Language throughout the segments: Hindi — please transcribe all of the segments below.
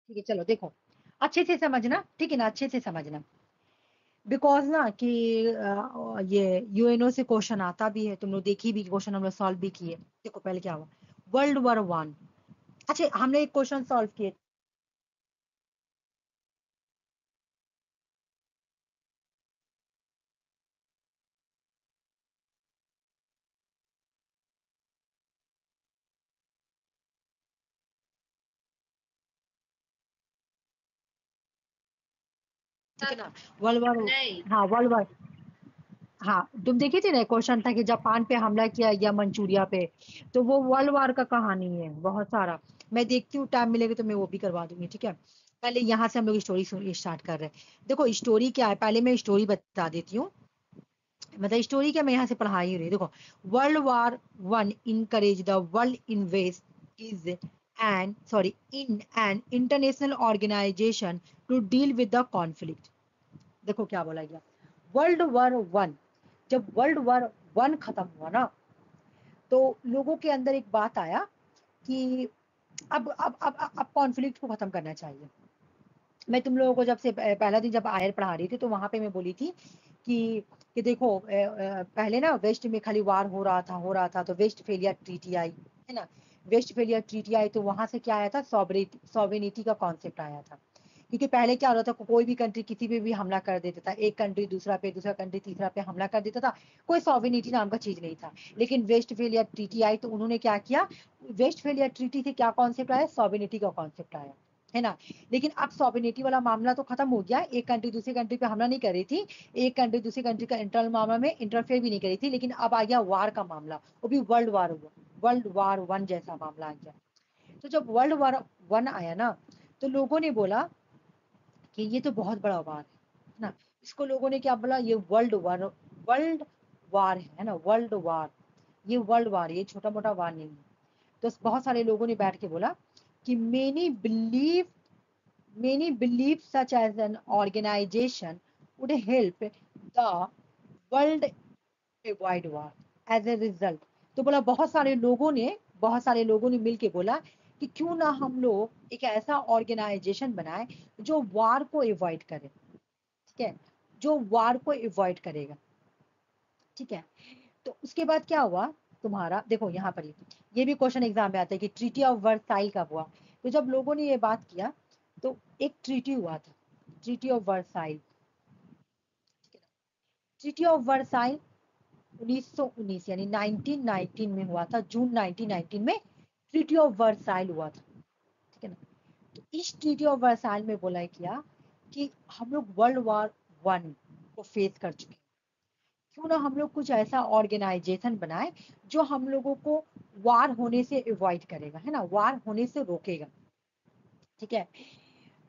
ठीक है, चलो देखो अच्छे से समझना, ठीक है ना, अच्छे से समझना। बिकॉज ना कि ये यूएनओ से क्वेश्चन आता भी है, तुम लोग देखी भी, क्वेश्चन हम लोग सॉल्व भी किए। देखो पहले क्या हुआ, वर्ल्ड वॉर 1। अच्छा हमने एक क्वेश्चन सॉल्व किए, ठीक है ना, वर्ल्ड वॉर, हाँ वर्ल्ड वॉर, हाँ तुम देखी थी ना, क्वेश्चन था कि जापान पे हमला किया या मंचूरिया पे, तो वो वर्ल्ड वॉर का कहानी है बहुत सारा। मैं देखती हूँ, टाइम मिलेगा तो मैं वो भी करवा दूंगी, ठीक है। पहले यहाँ से हम लोग स्टोरी स्टार्ट कर रहे हैं। देखो स्टोरी क्या है, पहले मैं स्टोरी बता देती हूँ। मतलब स्टोरी क्या, मैं यहाँ से पढ़ा ही रही, देखो। World war 1 encourage the world invest is an sorry in an international organisation to deal with the conflict. देखो क्या बोला गया, वर्ल्ड वॉर 1, जब वर्ल्ड वॉर 1 खत्म हुआ ना, तो लोगों के अंदर एक बात आया कि अब कॉन्फ्लिक्ट को खत्म करना चाहिए। मैं तुम लोगों को जब से पहला दिन जब आयर पढ़ा रही थी, तो वहां पे मैं बोली थी कि देखो पहले ना वेस्ट में खाली वार हो रहा था, तो वेस्ट फेलियर ट्रीटी आई, है ना। वेस्ट फेलियर ट्रीटी आई तो वहां से क्या आया था, सॉवरेनिटी का कॉन्सेप्ट आया था। क्योंकि पहले क्या होता था, कोई भी कंट्री किसी पे भी हमला कर देता था, एक कंट्री दूसरा पे, दूसरा कंट्री तीसरा पे हमला कर देता था, कोई सॉवरेनिटी नाम का चीज नहीं था। लेकिन वेस्ट फेलियर ट्रीटी आई तो उन्होंने क्या किया, वेस्ट फेलियर ट्रीटी से क्या कॉन्सेप्ट आया, सॉवरेनिटी का कॉन्सेप्ट आया, है ना। लेकिन अब सॉवरेनिटी वाला मामला तो खत्म हो गया, एक कंट्री दूसरी कंट्री पे हमला नहीं कर रही थी, एक कंट्री दूसरी कंट्री का इंटरनल मामला में इंटरफेयर भी नहीं कर रही थी, लेकिन अब आ गया वार का मामला, वो भी वर्ल्ड वॉर 1 जैसा मामला आ गया। तो जब वर्ल्ड वॉर 1 आया ना, तो लोगों ने बोला कि ये तो बहुत बड़ा वार है ना। इसको लोगों ने क्या बोला, ये वर्ल्ड वार है ना, वर्ल्ड वार, ये वर्ल्ड वार, ये छोटा मोटा वार नहीं है। तो बहुत सारे लोगों ने बैठ के बोला कि many believe such as an organization would help the world avoid war as a result। तो बोला बहुत सारे लोगों ने मिलके बोला कि क्यों ना हम लोग एक ऐसा ऑर्गेनाइजेशन बनाए जो वार को अवॉइड करे, ठीक है, जो वार को अवॉइड करेगा, ठीक है। तो उसके बाद क्या हुआ, तुम्हारा देखो यहाँ पर ये भी क्वेश्चन एग्जाम में आता है कि ट्रीटी ऑफ वर्साइल कब हुआ। तो जब लोगों ने ये बात किया, तो एक ट्रीटी हुआ था, treaty of Versailles, treaty of Versailles 1919 यानी 1919 में हुआ था, जून 1919 में ट्रीटी ऑफ वर्साइल हुआ था, ठीक है ना। तो इस ट्रीटी ऑफ वर्साइल में बोला गया कि हम लोग वर्ल्ड वॉर 1 को फेस कर चुके हैं, क्यों ना हम लोग कुछ ऐसा ऑर्गेनाइजेशन बनाए जो हम लोगों को वार होने से अवॉइड करेगा, है ना, वार होने से रोकेगा, ठीक है।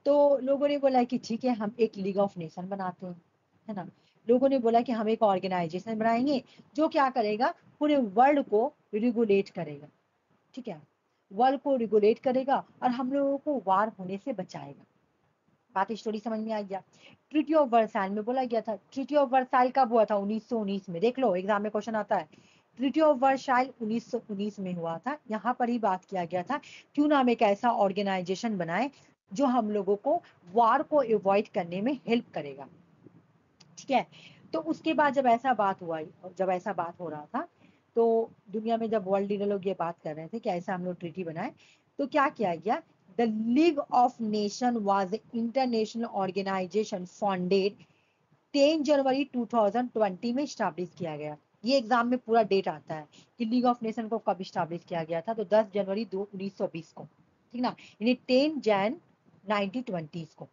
तो लोगों ने बोला कि ठीक है, हम एक लीग ऑफ नेशन बनाते हैं, है ना। लोगों ने बोला कि हम एक ऑर्गेनाइजेशन बनाएंगे जो क्या करेगा, पूरे वर्ल्ड को रेगुलेट करेगा, ठीक है, वर्ल्ड को रेगुलेट करेगा और हम लोगों को वार होने से बचाएगा। बात स्टोरी समझ में आ गया। ट्रीटी ऑफ वर्साइल में बोला गया था, ट्रीटी ऑफ वर्साइल कब हुआ था, 1919 में, देख लो एग्जाम में क्वेश्चन आता है। ट्रीटी ऑफ वर्साइल 1919 में हुआ था, यहाँ पर ही बात किया गया था क्यों ना हम एक ऐसा ऑर्गेनाइजेशन बनाए जो हम लोगों को वार को अवॉइड करने में हेल्प करेगा, ठीक है। तो उसके बाद जब ऐसा बात हो रहा था, तो दुनिया में जब वर्ल्ड लीडर लोग ये बात कर रहे थे कि ऐसा हम लोग ट्रीटी बनाए, तो क्या किया गया, the league of nation was international organisation founded 10 January 2020 में स्टैब्लिश किया गया। ये एग्जाम में पूरा डेट आता है कि लीग ऑफ नेशन को कब स्टैब्लिश किया गया था, तो 10 जनवरी 1920 को, ठीक ना, यानी 10 जैन 1920 को।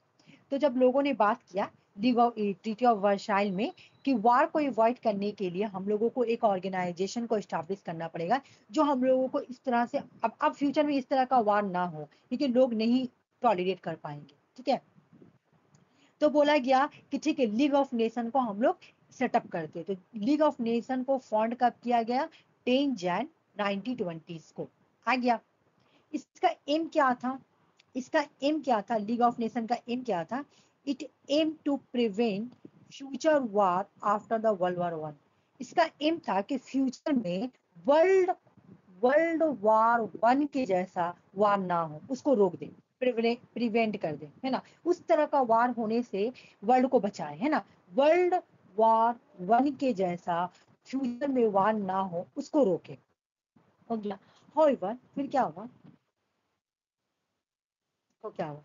तो जब लोगों ने बात किया ट्रीटी ऑफ वर्साइल में कि वार को अवॉइड करने के लिए हम लोगों को एक ऑर्गेनाइजेशन को स्टैब्लिश करना पड़ेगा जो हम लोगों को इस तरह से अब फ्यूचर में इस तरह का वार ना हो, क्योंकि लोग नहीं टॉलरेट कर पाएंगे, ठीक है। तो बोला गया कि ठीक है, लीग ऑफ नेशन को हम लोग सेटअप करते, तो लीग ऑफ नेशन को फॉन्ड कब किया गया, 10 जैन 1920 को आ गया। इसका एम क्या था, इसका एम क्या था, लीग ऑफ नेशन का एम क्या था, it aim to prevent future war after the world war 1। इसका एम था कि फ्यूचर में वर्ल्ड वर्ल्ड वॉर 1 के जैसा वार ना हो, उसको रोक दे, प्रिवेंट कर दे, है ना, उस तरह का वार होने से वर्ल्ड को बचाए, है ना, वर्ल्ड वार 1 के जैसा फ्यूचर में वार ना हो उसको रोके। हो गया। However, फिर क्या हुआ, तो क्या हुआ,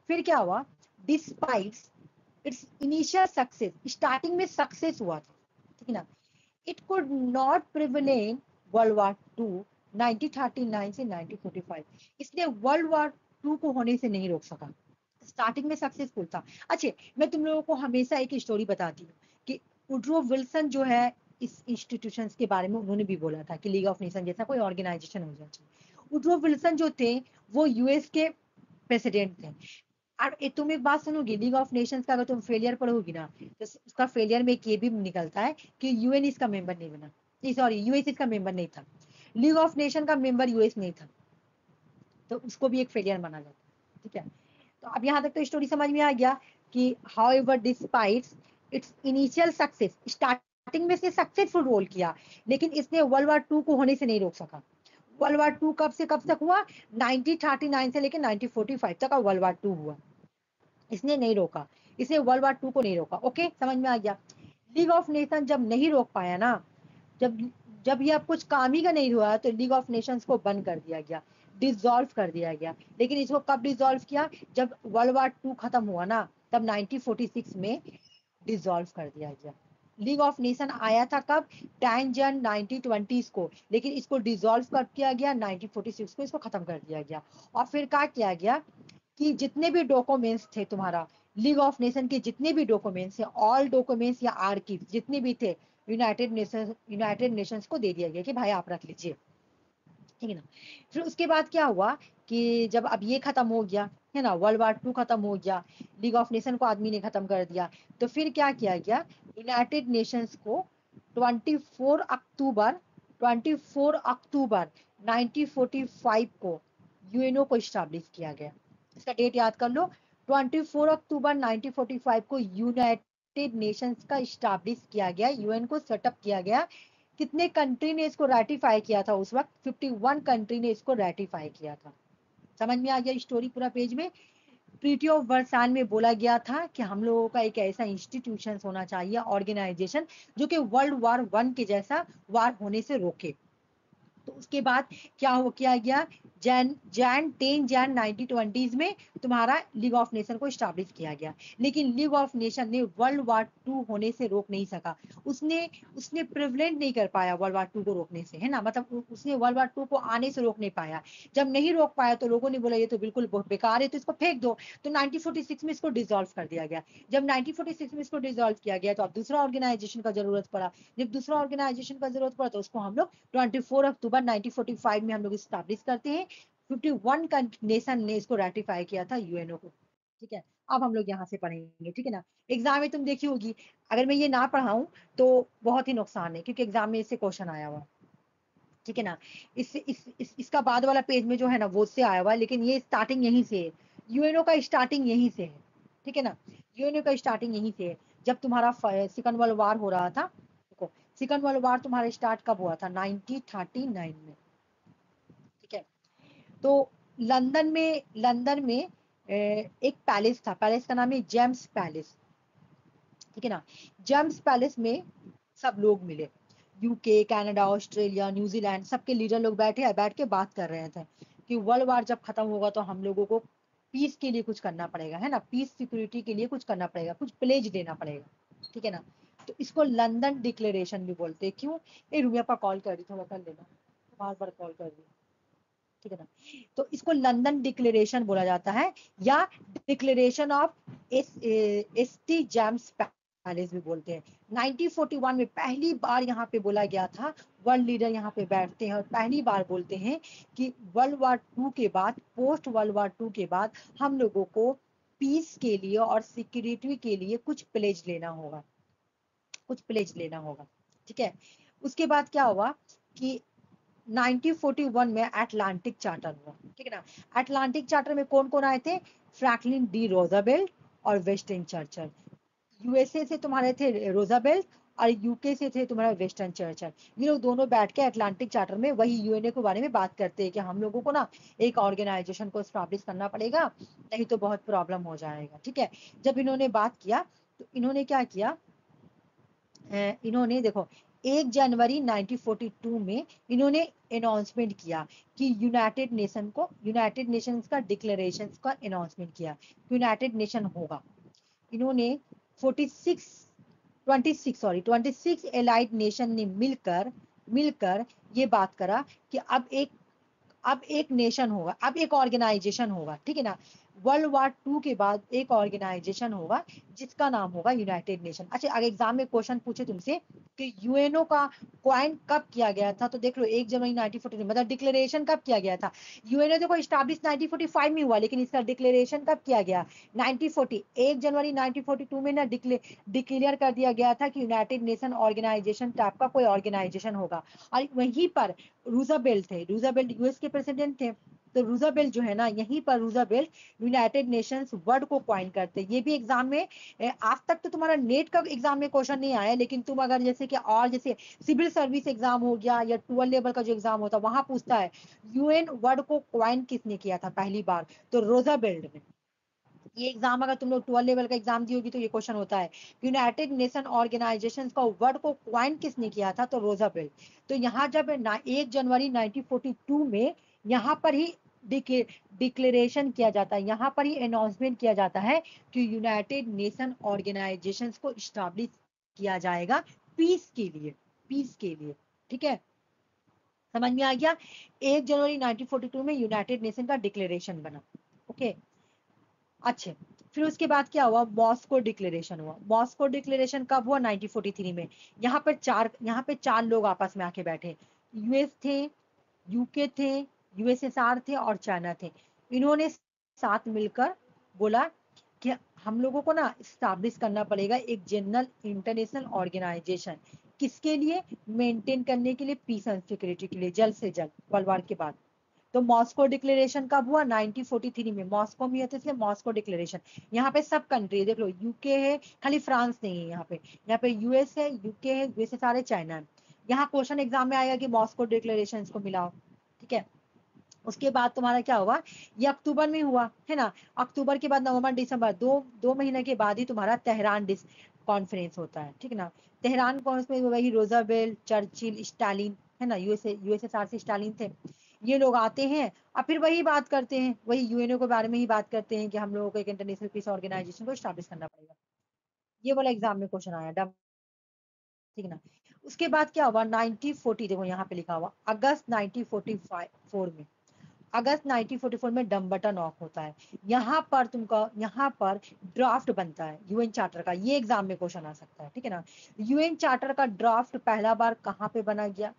फिर क्या हुआ, despite it's initial success, starting में सक्सेस हुआ था, ठीक है ना, it could not prevent world war 2 1939 से 1945, इसलिए वर्ल्ड वार 2 को होने से नहीं रोक सका, स्टार्टिंग में सक्सेसफुल था। अच्छा, मैं तुम लोगों को हमेशा एक स्टोरी बताती हूँ कि वुडरो विल्सन जो है, इस इंस्टीट्यूशंस के बारे में उन्होंने भी बोला था कि लीग ऑफ नेशन जैसा कोई ऑर्गेनाइजेशन हो जाए। वुडरो विल्सन जो थे वो यूएस के प्रेसिडेंट थे। और तुम एक बात सुनोगी, लीग ऑफ नेशंस का अगर तुम फेलियर पढ़ोगी ना, तो उसका फेलियर में एक ये भी निकलता है कि यूएन इसका मेंबर नहीं बना, सॉरी यूएस इसका मेंबर नहीं था, लीग ऑफ नेशन का मेंबर यूएस नहीं था, तो उसको भी एक फेलियर माना जाता है, ठीक है। तो अब यहाँ तक तो स्टोरी समझ में आ गया कि how ever despite it's initial success, starting में से सक्सेसफुल रोल किया, लेकिन इसने वर्ल्ड वार 2 को होने से नहीं रोक सका। वर्ल्ड वार 2 कब से कब तक हुआ, 1939 से लेकर 1945 तक का वर्ल्ड वार 2 हुआ, इसने नहीं रोका, इसने वर्ल्ड वार 2 को नहीं रोका। ओके, समझ में आ गया। लीग ऑफ नेशन जब नहीं रोक पाया ना, जब जब ये अब कुछ काम ही का नहीं हुआ, तो लीग ऑफ नेशंस को बंद कर दिया गया, डिसॉल्व कर दिया गया। लेकिन इसको कब डिसॉल्व किया, जब वर्ल्ड वार 2 खत्म हुआ ना, तब 1946 में डिसॉल्व कर दिया गया। लीग ऑफ नेशन आया था कब, 10 जन 1920 को, लेकिन इसको डिसॉल्व कर किया गया 1946 को, इसको खत्म कर दिया गया। और फिर क्या किया गया कि जितने भी डॉक्यूमेंट्स थे तुम्हारा, लीग ऑफ नेशन के जितने भी डॉक्यूमेंट्स है, ऑल डॉक्यूमेंट्स या आर्काइव जितने भी थे, यूनाइटेड नेशंस को दे दिया गया कि भाई आप रख लीजिए, ठीक है ना। फिर उसके बाद क्या हुआ कि जब अब ये खत्म हो गया, है ना, वर्ल्ड वार 2 खत्म हो गया, लीग ऑफ नेशन को आदमी ने खत्म कर दिया, तो फिर क्या किया गया, यूनाइटेड नेशंस को 24 अक्टूबर 24 अक्टूबर 1945 को यूएनओ को स्टैब्लिश किया गया। इसका डेट याद कर लो, 24 अक्टूबर 1945 को यूनाइटेड नेशंस का स्टैब्लिश किया गया, यूएन को सेटअप किया गया। कितने कंट्री ने इसको रेटिफाई किया था उस वक्त, 51 कंट्री ने इसको रेटिफाई किया था। समझ में आ गया स्टोरी पूरा पेज में। ट्रीटी ऑफ वर्साइल में बोला गया था कि हम लोगों का एक ऐसा इंस्टीट्यूशन होना चाहिए, ऑर्गेनाइजेशन, जो कि वर्ल्ड वार 1 के जैसा वार होने से रोके। तो उसके बाद क्या हो किया गया, जैन 1920 में तुम्हारा लीग ऑफ नेशन को स्टैब्लिश किया गया। लेकिन लीग ऑफ नेशन ने वर्ल्ड वार 2 होने से रोक नहीं सका, उसने उसने प्रिवेंट नहीं कर पाया वर्ल्ड वार 2 को रोकने से, है ना, मतलब उसने वर्ल्ड वार 2 को आने से रोक नहीं पाया। जब नहीं रोक पाया तो लोगों ने बोला ये तो बिल्कुल बेकार है, तो इसको फेंक दो। तो 1946 में इसको डिसॉल्व कर दिया गया। जब 1946 में इसको डिसॉल्व किया गया तो अब दूसरा ऑर्गेनाइजेशन का जरूरत पड़ा। जब दूसरा ऑर्गेनाइजेशन का जरूरत पड़ा तो उसको हम लोग 24 अक्टूबर 1945 में हम लोग स्टैब्लिश करते हैं। 51 नेशन ने इसको रेटिफाई किया था, यूएनओ को, ठीक है। अब हम लोग यहाँ से पढ़ेंगे, ठीक है ना। एग्जाम में तुम देखी होगी, अगर मैं ये ना पढ़ाऊं तो बहुत ही नुकसान है, क्योंकि एग्जाम में इससे क्वेश्चन आया हुआ, ठीक है ना। इसका बाद वाला पेज में जो है ना वो से आया हुआ है, लेकिन ये स्टार्टिंग यहीं से है, यूएनओ का स्टार्टिंग यहीं से है, ठीक है ना। यूएनओ का स्टार्टिंग यहीं से है। जब तुम्हारा सेकंड वर्ल्ड वार हो रहा था, देखो सेकंड वर्ल्ड वार तुम्हारा स्टार्ट कब हुआ था, 1939 में, ठीक है। तो लंदन में एक पैलेस था, पैलेस का नाम है जेम्स पैलेस, ठीक है ना। जेम्स पैलेस में सब लोग मिले, यूके, कनाडा, ऑस्ट्रेलिया, न्यूजीलैंड, सबके लीडर लोग बैठ के बात कर रहे थे कि वर्ल्ड वार जब खत्म होगा तो हम लोगों को पीस के लिए कुछ करना पड़ेगा, है ना, पीस सिक्योरिटी के लिए कुछ करना पड़ेगा, कुछ प्लेज देना पड़ेगा, ठीक है ना। तो इसको लंदन डिक्लेरेशन भी बोलते हैं। क्यों, ये रुमिया पर कॉल कर रही, थोड़ा कर लेना, बार बार कॉल कर रही, ठीक है ना। तो इसको लंदन डिक्लेरेशन बोला जाता है, या declaration of ST James palace भी बोलते हैं। 1941 में पहली बार यहाँ पे बोला गया था, वर्ल्ड लीडर यहाँ पे बैठते हैं और पहली बार बोलते हैं कि वर्ल्ड वार 2 के बाद, पोस्ट वर्ल्ड वार 2 के बाद हम लोगों को पीस के लिए और सिक्योरिटी के लिए कुछ प्लेज लेना होगा, कुछ प्लेज लेना होगा, ठीक है। उसके बाद क्या हुआ कि 1941 में अटलांटिक चार्टर हुआ, ठीक है ना। अटलांटिक चार्टर में कौन कौन आए थे, फ्रैंकलिन डी रोजाबेल्ट और वेस्टन चर्चिल। यूएसए से तुम्हारे थे रोजाबेल्ट और यूके से थे तुम्हारा वेस्टर्न चर्चल। ये लोग दोनों बैठ के अटलांटिक चार्टर में वही यूएनए के बारे में बात करते हैं कि हम लोगों को ना एक ऑर्गेनाइजेशन को स्टैब्लिश करना पड़ेगा, नहीं तो बहुत प्रॉब्लम हो जाएगा। ठीक है, जब इन्होंने बात किया तो इन्होंने क्या किया, इन्होंने देखो 1 जनवरी 1942 में इन्होंने अनाउंसमेंट किया कि यूनाइटेड नेशंस का डिक्लेरेशन का अनाउंसमेंट किया, यूनाइटेड नेशन होगा। इन्होंने 26 एलाइड नेशन ने मिलकर ये बात करा कि अब एक नेशन होगा, अब एक ऑर्गेनाइजेशन होगा। ठीक है ना, वर्ल्ड वार 2 के बाद एक ऑर्गेनाइजेशन होगा जिसका नाम होगा यूनाइटेड नेशन। अच्छा, अगर एग्जाम में क्वेश्चन पूछे तुमसे कि यूएनओ का क्वाइन कब किया गया था, तो देख लो 1 जनवरी 1942, मतलब डिक्लेरेशन कब किया गया था। यूएनओ देखो स्टैब्लिश 1945 में हुआ, लेकिन इसका डिक्लेरेशन कब किया गया, 1940 1 जनवरी 1942 में ना डिक्लेयर कर दिया गया था कि यूनाइटेड नेशन ऑर्गेनाइजेशन टाइप का कोई ऑर्गेनाइजेशन होगा। और वहीं पर रूजावेल्ट यूएस के प्रेसिडेंट थे, तो रूजावेल्ट जो है ना, यहीं पर रूजावेल्ट यूनाइटेड नेशंस वर्ड को क्वाइन करते। ये भी एग्जाम में आज तक तो तुम्हारा नेट का एग्जाम में क्वेश्चन नहीं आया, लेकिन तुम अगर जैसे कि और जैसे सिविल सर्विस एग्जाम हो गया या 12 लेवल का जो एग्जाम होता है वहां पूछता है यूएन वर्ड को क्वाइन किसने किया था पहली बार, तो रूजावेल्ट ने। ये एग्जाम अगर तुम लोग 12 लेवल का एग्जाम दी होगी तो ये क्वेश्चन होता है यूनाइटेड नेशन ऑर्गेनाइजेशन का वर्ड को क्वाइन किसने किया था, तो रूजावेल्ट। तो यहाँ जब 1 जनवरी 1942 में यहाँ पर ही डिक्लेरेशन किया जाता है, यहाँ पर ही अनाउंसमेंट किया जाता है कि यूनाइटेड नेशन ऑर्गेनाइजेशंस को स्टैब्लिश किया जाएगा पीस के लिए, पीस के लिए। ठीक है, समझ में आ गया। 1 जनवरी 1942 में यूनाइटेड नेशन का डिक्लेरेशन बना। ओके, अच्छे, फिर उसके बाद क्या हुआ, मॉस्को डिक्लेरेशन हुआ। मॉस्को डिक्लेरेशन कब हुआ, 1943 में। यहाँ पे चार लोग आपस में आके बैठे, यूएस थे, यूके थे, यूएसएसआर थे और चाइना थे। इन्होंने साथ मिलकर बोला कि हम लोगों को ना स्टैब्लिश करना पड़ेगा एक जनरल इंटरनेशनल ऑर्गेनाइजेशन, किसके लिए, मेंटेन करने के लिए पीस एंड सिक्योरिटी के लिए, जल्द से जल्द वर्ल्ड वार के बाद। तो मॉस्को डिक्लेरेशन कब हुआ, 1943 में। मॉस्को में होते इसलिए मॉस्को डिक्लेरेशन। यहाँ पे सब कंट्री देख लो, यूके है, खाली फ्रांस नहीं है यहाँ पे यूएस है, यूके है, यूएसएसआर है, चाइना है। यहाँ क्वेश्चन एग्जाम में आएगा कि मॉस्को डिक्लेरेशन को मिलाओ। ठीक है, उसके बाद तुम्हारा क्या हुआ, ये अक्टूबर में हुआ है ना। अक्टूबर के बाद नवंबर दिसंबर, दो महीने के बाद ही तुम्हारा तेहरान कॉन्फ्रेंस होता है। ठीक है ना, तेहरान कॉन्फ्रेंस में वही रोजावेल्ट, चर्चिल, स्टालिन है ना, यूएसएसआर से स्टालिन थे, ये लोग आते हैं और फिर वही बात करते हैं, वही यूएनओ के बारे में ही बात करते हैं कि हम लोगों को एक इंटरनेशनल पीस ऑर्गेनाइजेशन को स्टैब्लिश करना पड़ेगा। ये वाला एग्जाम में क्वेश्चन आया डब। ठीक है ना, उसके बाद क्या हुआ, 1940, देखो यहाँ पे लिखा हुआ अगस्त 1944 में, अगस्त 1944 में डम्बटन ऑफ होता है। यहाँ पर ड्राफ्ट बनता है यूएन चार्टर का, ये एग्जाम में क्वेश्चन आ सकता है। ठीक है ना, यूएन चार्टर का ड्राफ्ट पहला बार कहाँ पे बना गया,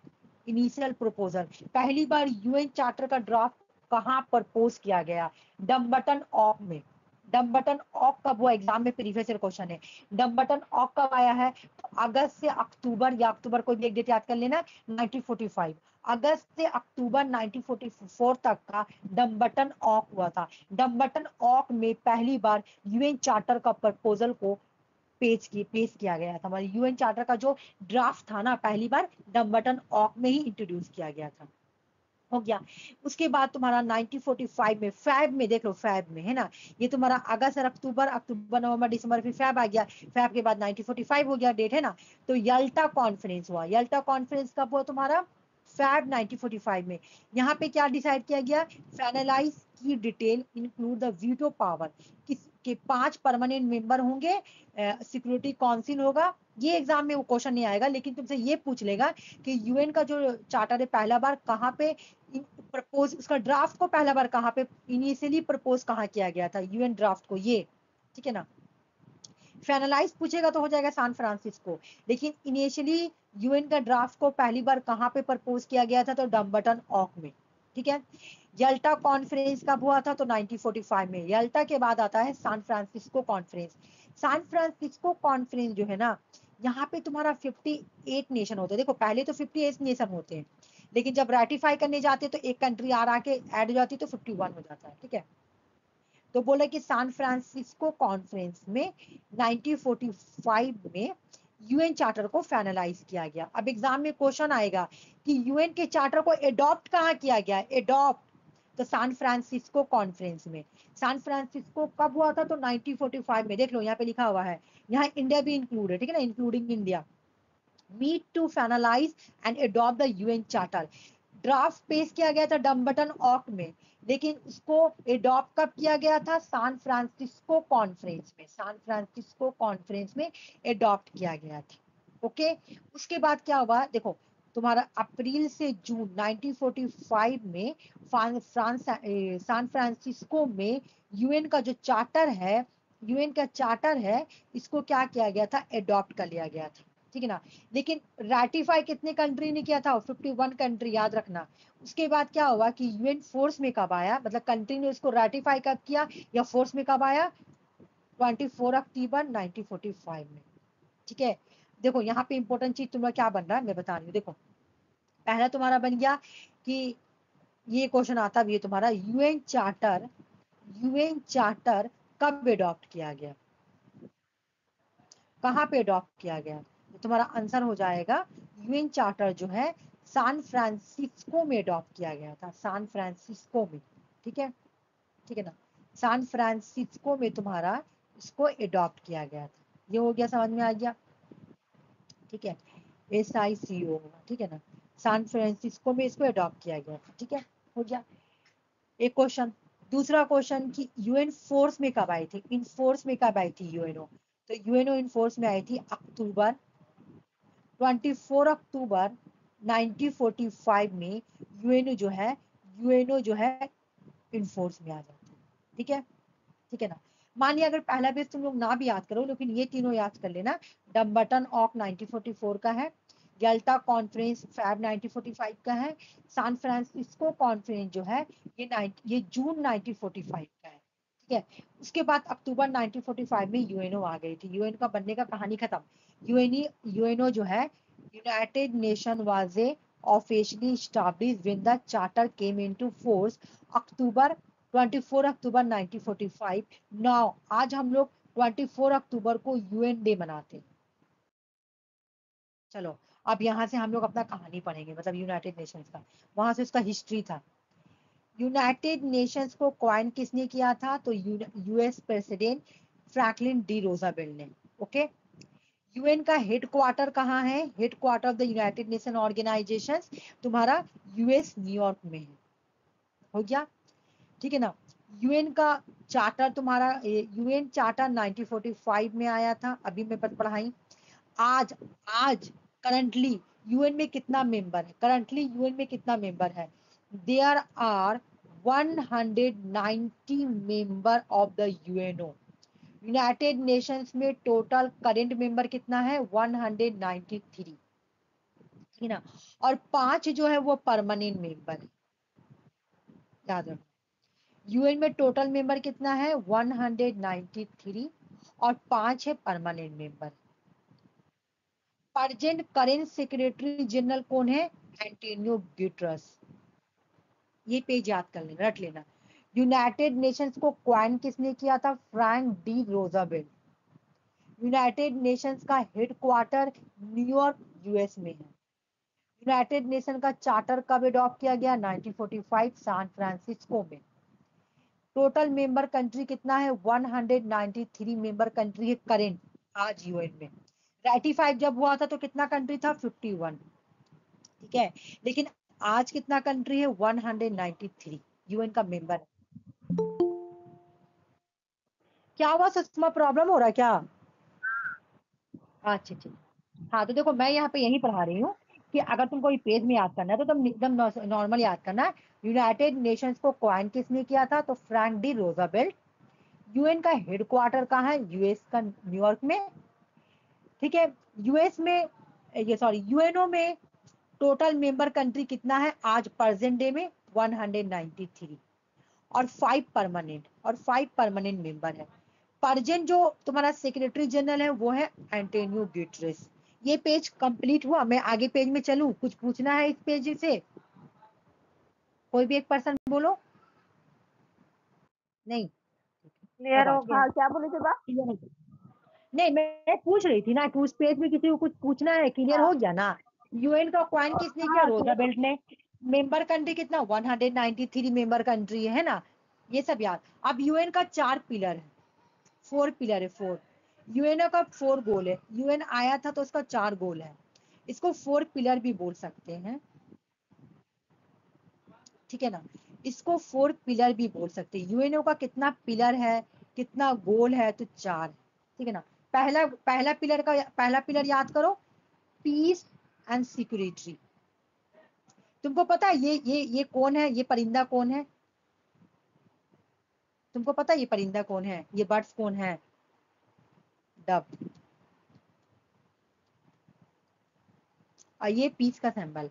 इनिशियल प्रोपोजल, पहली बार यूएन चार्टर का ड्राफ्ट कहाँ प्रपोज किया गया, डम्बटन ऑफ में। डम्बटन ऑफ कब हुआ, एग्जाम में प्रीवियस ईयर क्वेश्चन है, डम्बटन ऑफ कब आया है, तो अगस्त से अक्टूबर, या अक्टूबर कोई भी एक डेट याद कर लेना, 1945, अगस्त से अक्टूबर 1944 तक का डम्बटन ऑक हुआ था। डम्बटन ऑक में पहली बार यूएन चार्टर का प्रपोजल को पेश किया गया था। मतलब यूएन चार्टर का जो ड्राफ्ट था ना, पहली बार डम्बटन ऑक में ही इंट्रोड्यूस किया गया था। हो गया, उसके बाद तुम्हारा 1945 में फैब में, देख लो फैब में है ना, ये तुम्हारा अगस्त और अक्टूबर नवंबर दिसंबर, फिर फैब आ गया, फैब के बाद 1945 हो गया डेट है ना। तो यल्टा कॉन्फ्रेंस हुआ, यल्टा कॉन्फ्रेंस कब हुआ तुम्हारा, फैब 1945 में। यहाँ पे क्या डिसाइड किया गया, फाइनलाइज की detail include the veto power, किसके 5 परमानेंट मेंबर होंगे, सिक्योरिटी काउंसिल होगा। ये एग्जाम में वो क्वेश्चन नहीं आएगा, लेकिन तुमसे ये पूछ लेगा कि यूएन का जो चार्टर है पहला बार कहाँ पे प्रपोज, उसका ड्राफ्ट को पहला बार कहाँ पे इनिशियली प्रपोज कहाँ किया गया था, यूएन ड्राफ्ट को, ये। ठीक है ना, फाइनलाइज पूछेगा तो हो जाएगा सैन फ्रांसिस्को, लेकिन इनिशियली यूएन का ड्राफ्ट को पहली बार कहाँ पे प्रपोज किया गया था, तो डम्बटन ऑक में। ठीक है, यल्टा कॉन्फ्रेंस कब हुआ था, तो 1945 में। यल्टा के बाद आता है San Francisco conference. San Francisco conference जो है ना, यहाँ पे तुम्हारा 58 नेशन होते हैं। देखो पहले तो 58 नेशन होते हैं, लेकिन जब रेटिफाई करने जाते हैं तो एक कंट्री आके ऐड हो जाती है, तो 51 हो जाता है। ठीक है, तो बोला कि सैन फ्रांसिस्को कॉन्फ्रेंस में 1945 में यूएन चार्टर को फाइनलाइज किया गया। अब एग्जाम में क्वेश्चन आएगा कि यूएन के चार्टर को एडॉप्ट कहाँ किया गया, एडॉप्ट तो सैन फ्रांसिस्को कॉन्फ्रेंस में। सैन फ्रांसिस्को कब हुआ था, तो 1945 में। देख लो यहाँ पे लिखा हुआ है, यहाँ इंडिया भी इंक्लूड है, ठीक है ना, including India. Meet to finalise and adopt the UN charter. Draft पेश किया गया था डम्बटन ऑक में, लेकिन उसको एडॉप्ट कब किया गया था, सैन फ्रांसिस्को कॉन्फ्रेंस में। सैन फ्रांसिस्को कॉन्फ्रेंस में एडॉप्ट किया गया था। ओके, उसके बाद क्या हुआ, देखो तुम्हारा अप्रैल से जून 1945 में सैन फ्रांसिस्को में यूएन का जो चार्टर है, यूएन का चार्टर है, इसको क्या किया गया था, एडॉप्ट कर लिया गया था, ठीक है ना। लेकिन रैटिफाई कितने कंट्री ने किया था, 51 कंट्री, याद रखना। उसके बाद क्या हुआ कि यूएन फोर्स में कब आया, मतलब कंट्री ने उसको रैटिफाई कब किया या फोर्स में कब आया, 24 अक्टूबर 1945 में, ठीक है। देखो यहाँ पे इंपॉर्टेंट चीज तुम्हारा क्या बन रहा है मैं बता रही हूँ। देखो पहला तुम्हारा बन गया कि ये क्वेश्चन आता भी है तुम्हारा, यूएन चार्टर कब एडॉप्ट किया गया, कहाँ पे अडॉप्ट किया गया, तो तुम्हारा आंसर हो जाएगा यूएन चार्टर जो है सैन फ्रांसिस्को में अडॉप्ट किया गया था, सैन फ्रांसिस्को में, ठीक है, ठीक है ना। सैन फ्रांसिस्को में तुम्हारा इसको अडॉप्ट किया गया था। ये हो गया, समझ में आ गया, ठीक है। SICO, ठीक है ना, सैन फ्रांसिस्को में इसको अडॉप्ट किया गया था, ठीक है, हो गया एक क्वेश्चन। दूसरा क्वेश्चन कि यूएन फोर्स में कब आई थी, इन फोर्स में कब आई थी यूएनओ, तो यूएनओ इन फोर्स में आई थी 24 अक्टूबर 1945 में। यूएनओ जो है इन फोर्स में आ जाती है, ठीक है ना। मान लिया अगर पहला बेस तुम लोग ना भी याद करो, लेकिन ये तीनों याद कर लेना। डम्बटन ऑक 1944 का है, यल्टा कॉन्फ्रेंस फैब 1945 का है, सैन फ्रांसिस्को कॉन्फ्रेंस जो है ये जून 1945 का है, ठीक है। उसके बाद अक्टूबर 1945 में यूएनओ आ गई थी। यूएन का बनने का कहानी खत्म। यूएनओ जो है united nation was officially established when the charter came into force October 24 October 1945। Now आज हम लोग 24 अक्टूबर को यूएन डे मनाते हैं। चलो अब यहाँ से हम लोग अपना कहानी पढ़ेंगे, मतलब यूनाइटेड नेशंस का, वहां से उसका हिस्ट्री था। यूनाइटेड नेशंस को क्वाइन किसने किया था, तो US president Franklin D Roosevelt ने। ओके, यूएन का हेडक्वार्टर कहाँ है, headquarter of the United Nation Organisation तुम्हारा यूएस न्यूयॉर्क में है, हो गया, ठीक है ना। यूएन का चार्टर तुम्हारा, यूएन चार्टर 1945 में आया था, अभी मैं पढ़ाई। आज आज करंटली यूएन में कितना मेंबर है, करंटली यूएन में कितना मेंबर है, there are 190 member of the UNO. United Nations में टोटल करेंट मेंबर कितना है, 193, ठीक है ना। और 5 जो है वो परमानेंट मेंबर है, याद रखो। यूएन में टोटल मेंबर कितना है, 193, और 5 है permanent member. Present current secretary general कौन है, एंटोनियो गुटेरेस। ये पेज याद कर लेना, रट लेना। यूनाइटेड नेशंस को क्वाइन किसने किया था, फ्रैंक डी रोजाबेल्ट। यूनाइटेड नेशंस का हेडक्वार्टर न्यूयॉर्क यूएस में है। यूनाइटेड नेशन का चार्टर कब अडॉप्ट किया गया, 1945 सैन फ्रांसिस्को में। टोटल मेंबर कंट्री कितना है, 193 मेंबर कंट्री है करेंट आज यूएन में। रैटिफाइड जब हुआ था तो कितना कंट्री था, 51, ठीक है। लेकिन आज कितना कंट्री है, 193 यूएन का मेंबर है। क्या हुआ सुषमा, प्रॉब्लम हो रहा है क्या, अच्छा ठीक। हाँ तो देखो मैं यहाँ पे यही पढ़ा रही हूँ कि अगर तुमको ये पेज में याद करना है तो तुम एकदम नॉर्मल याद करना है। यूनाइटेड नेशंस को क्वाइन किसने किया था, तो फ्रैंक डी रोजाबेल्ट। यूएन का हेडक्वार्टर कहाँ है, यूएस का न्यूयॉर्क में, ठीक है। यूएस में ये सॉरी यूएनओ में टोटल मेंबर कंट्री कितना है आज प्रेजेंट डे में, 193, और 5 परमानेंट मेंबर है। प्रेजेंट जो तुम्हारा सेक्रेटरी जनरल है वो है एंटोनियो गुटेरेस। ये पेज कंप्लीट हुआ, मैं आगे पेज में चलूं, कुछ पूछना है इस पेज से, कोई भी एक पर्सन बोलो, नहीं, क्लियर शाबाश, हो गया, हाँ क्या बोले थे बा? नहीं, मैं पूछ रही थी ना कि उस पेज में किसी को कुछ पूछना है, क्लियर हाँ हो गया ना। यूएन का क्वाइन किसने किया? हाँ रोजावेल्ट ने। मेंबर कंट्री कितना? 193 मेंबर कंट्री है ना, ये सब याद। अब यूएन का 4 पिलर है, 4 पिलर है, 4। यूएन का 4 गोल है। यूएन आया था तो उसका 4 गोल है, इसको 4 पिलर भी बोल सकते हैं, ठीक है ना। इसको 4 पिलर भी बोल सकते हैं। यूएनओ का कितना पिलर है, कितना गोल है? तो 4, ठीक है ना। पहला पिलर याद करो, पीस एंड सिक्योरिटी। तुमको पता है ये कौन है? ये परिंदा कौन है? तुमको पता है ये परिंदा कौन है? ये बर्ड्स कौन है? डब। और ये पीस का सिंबल।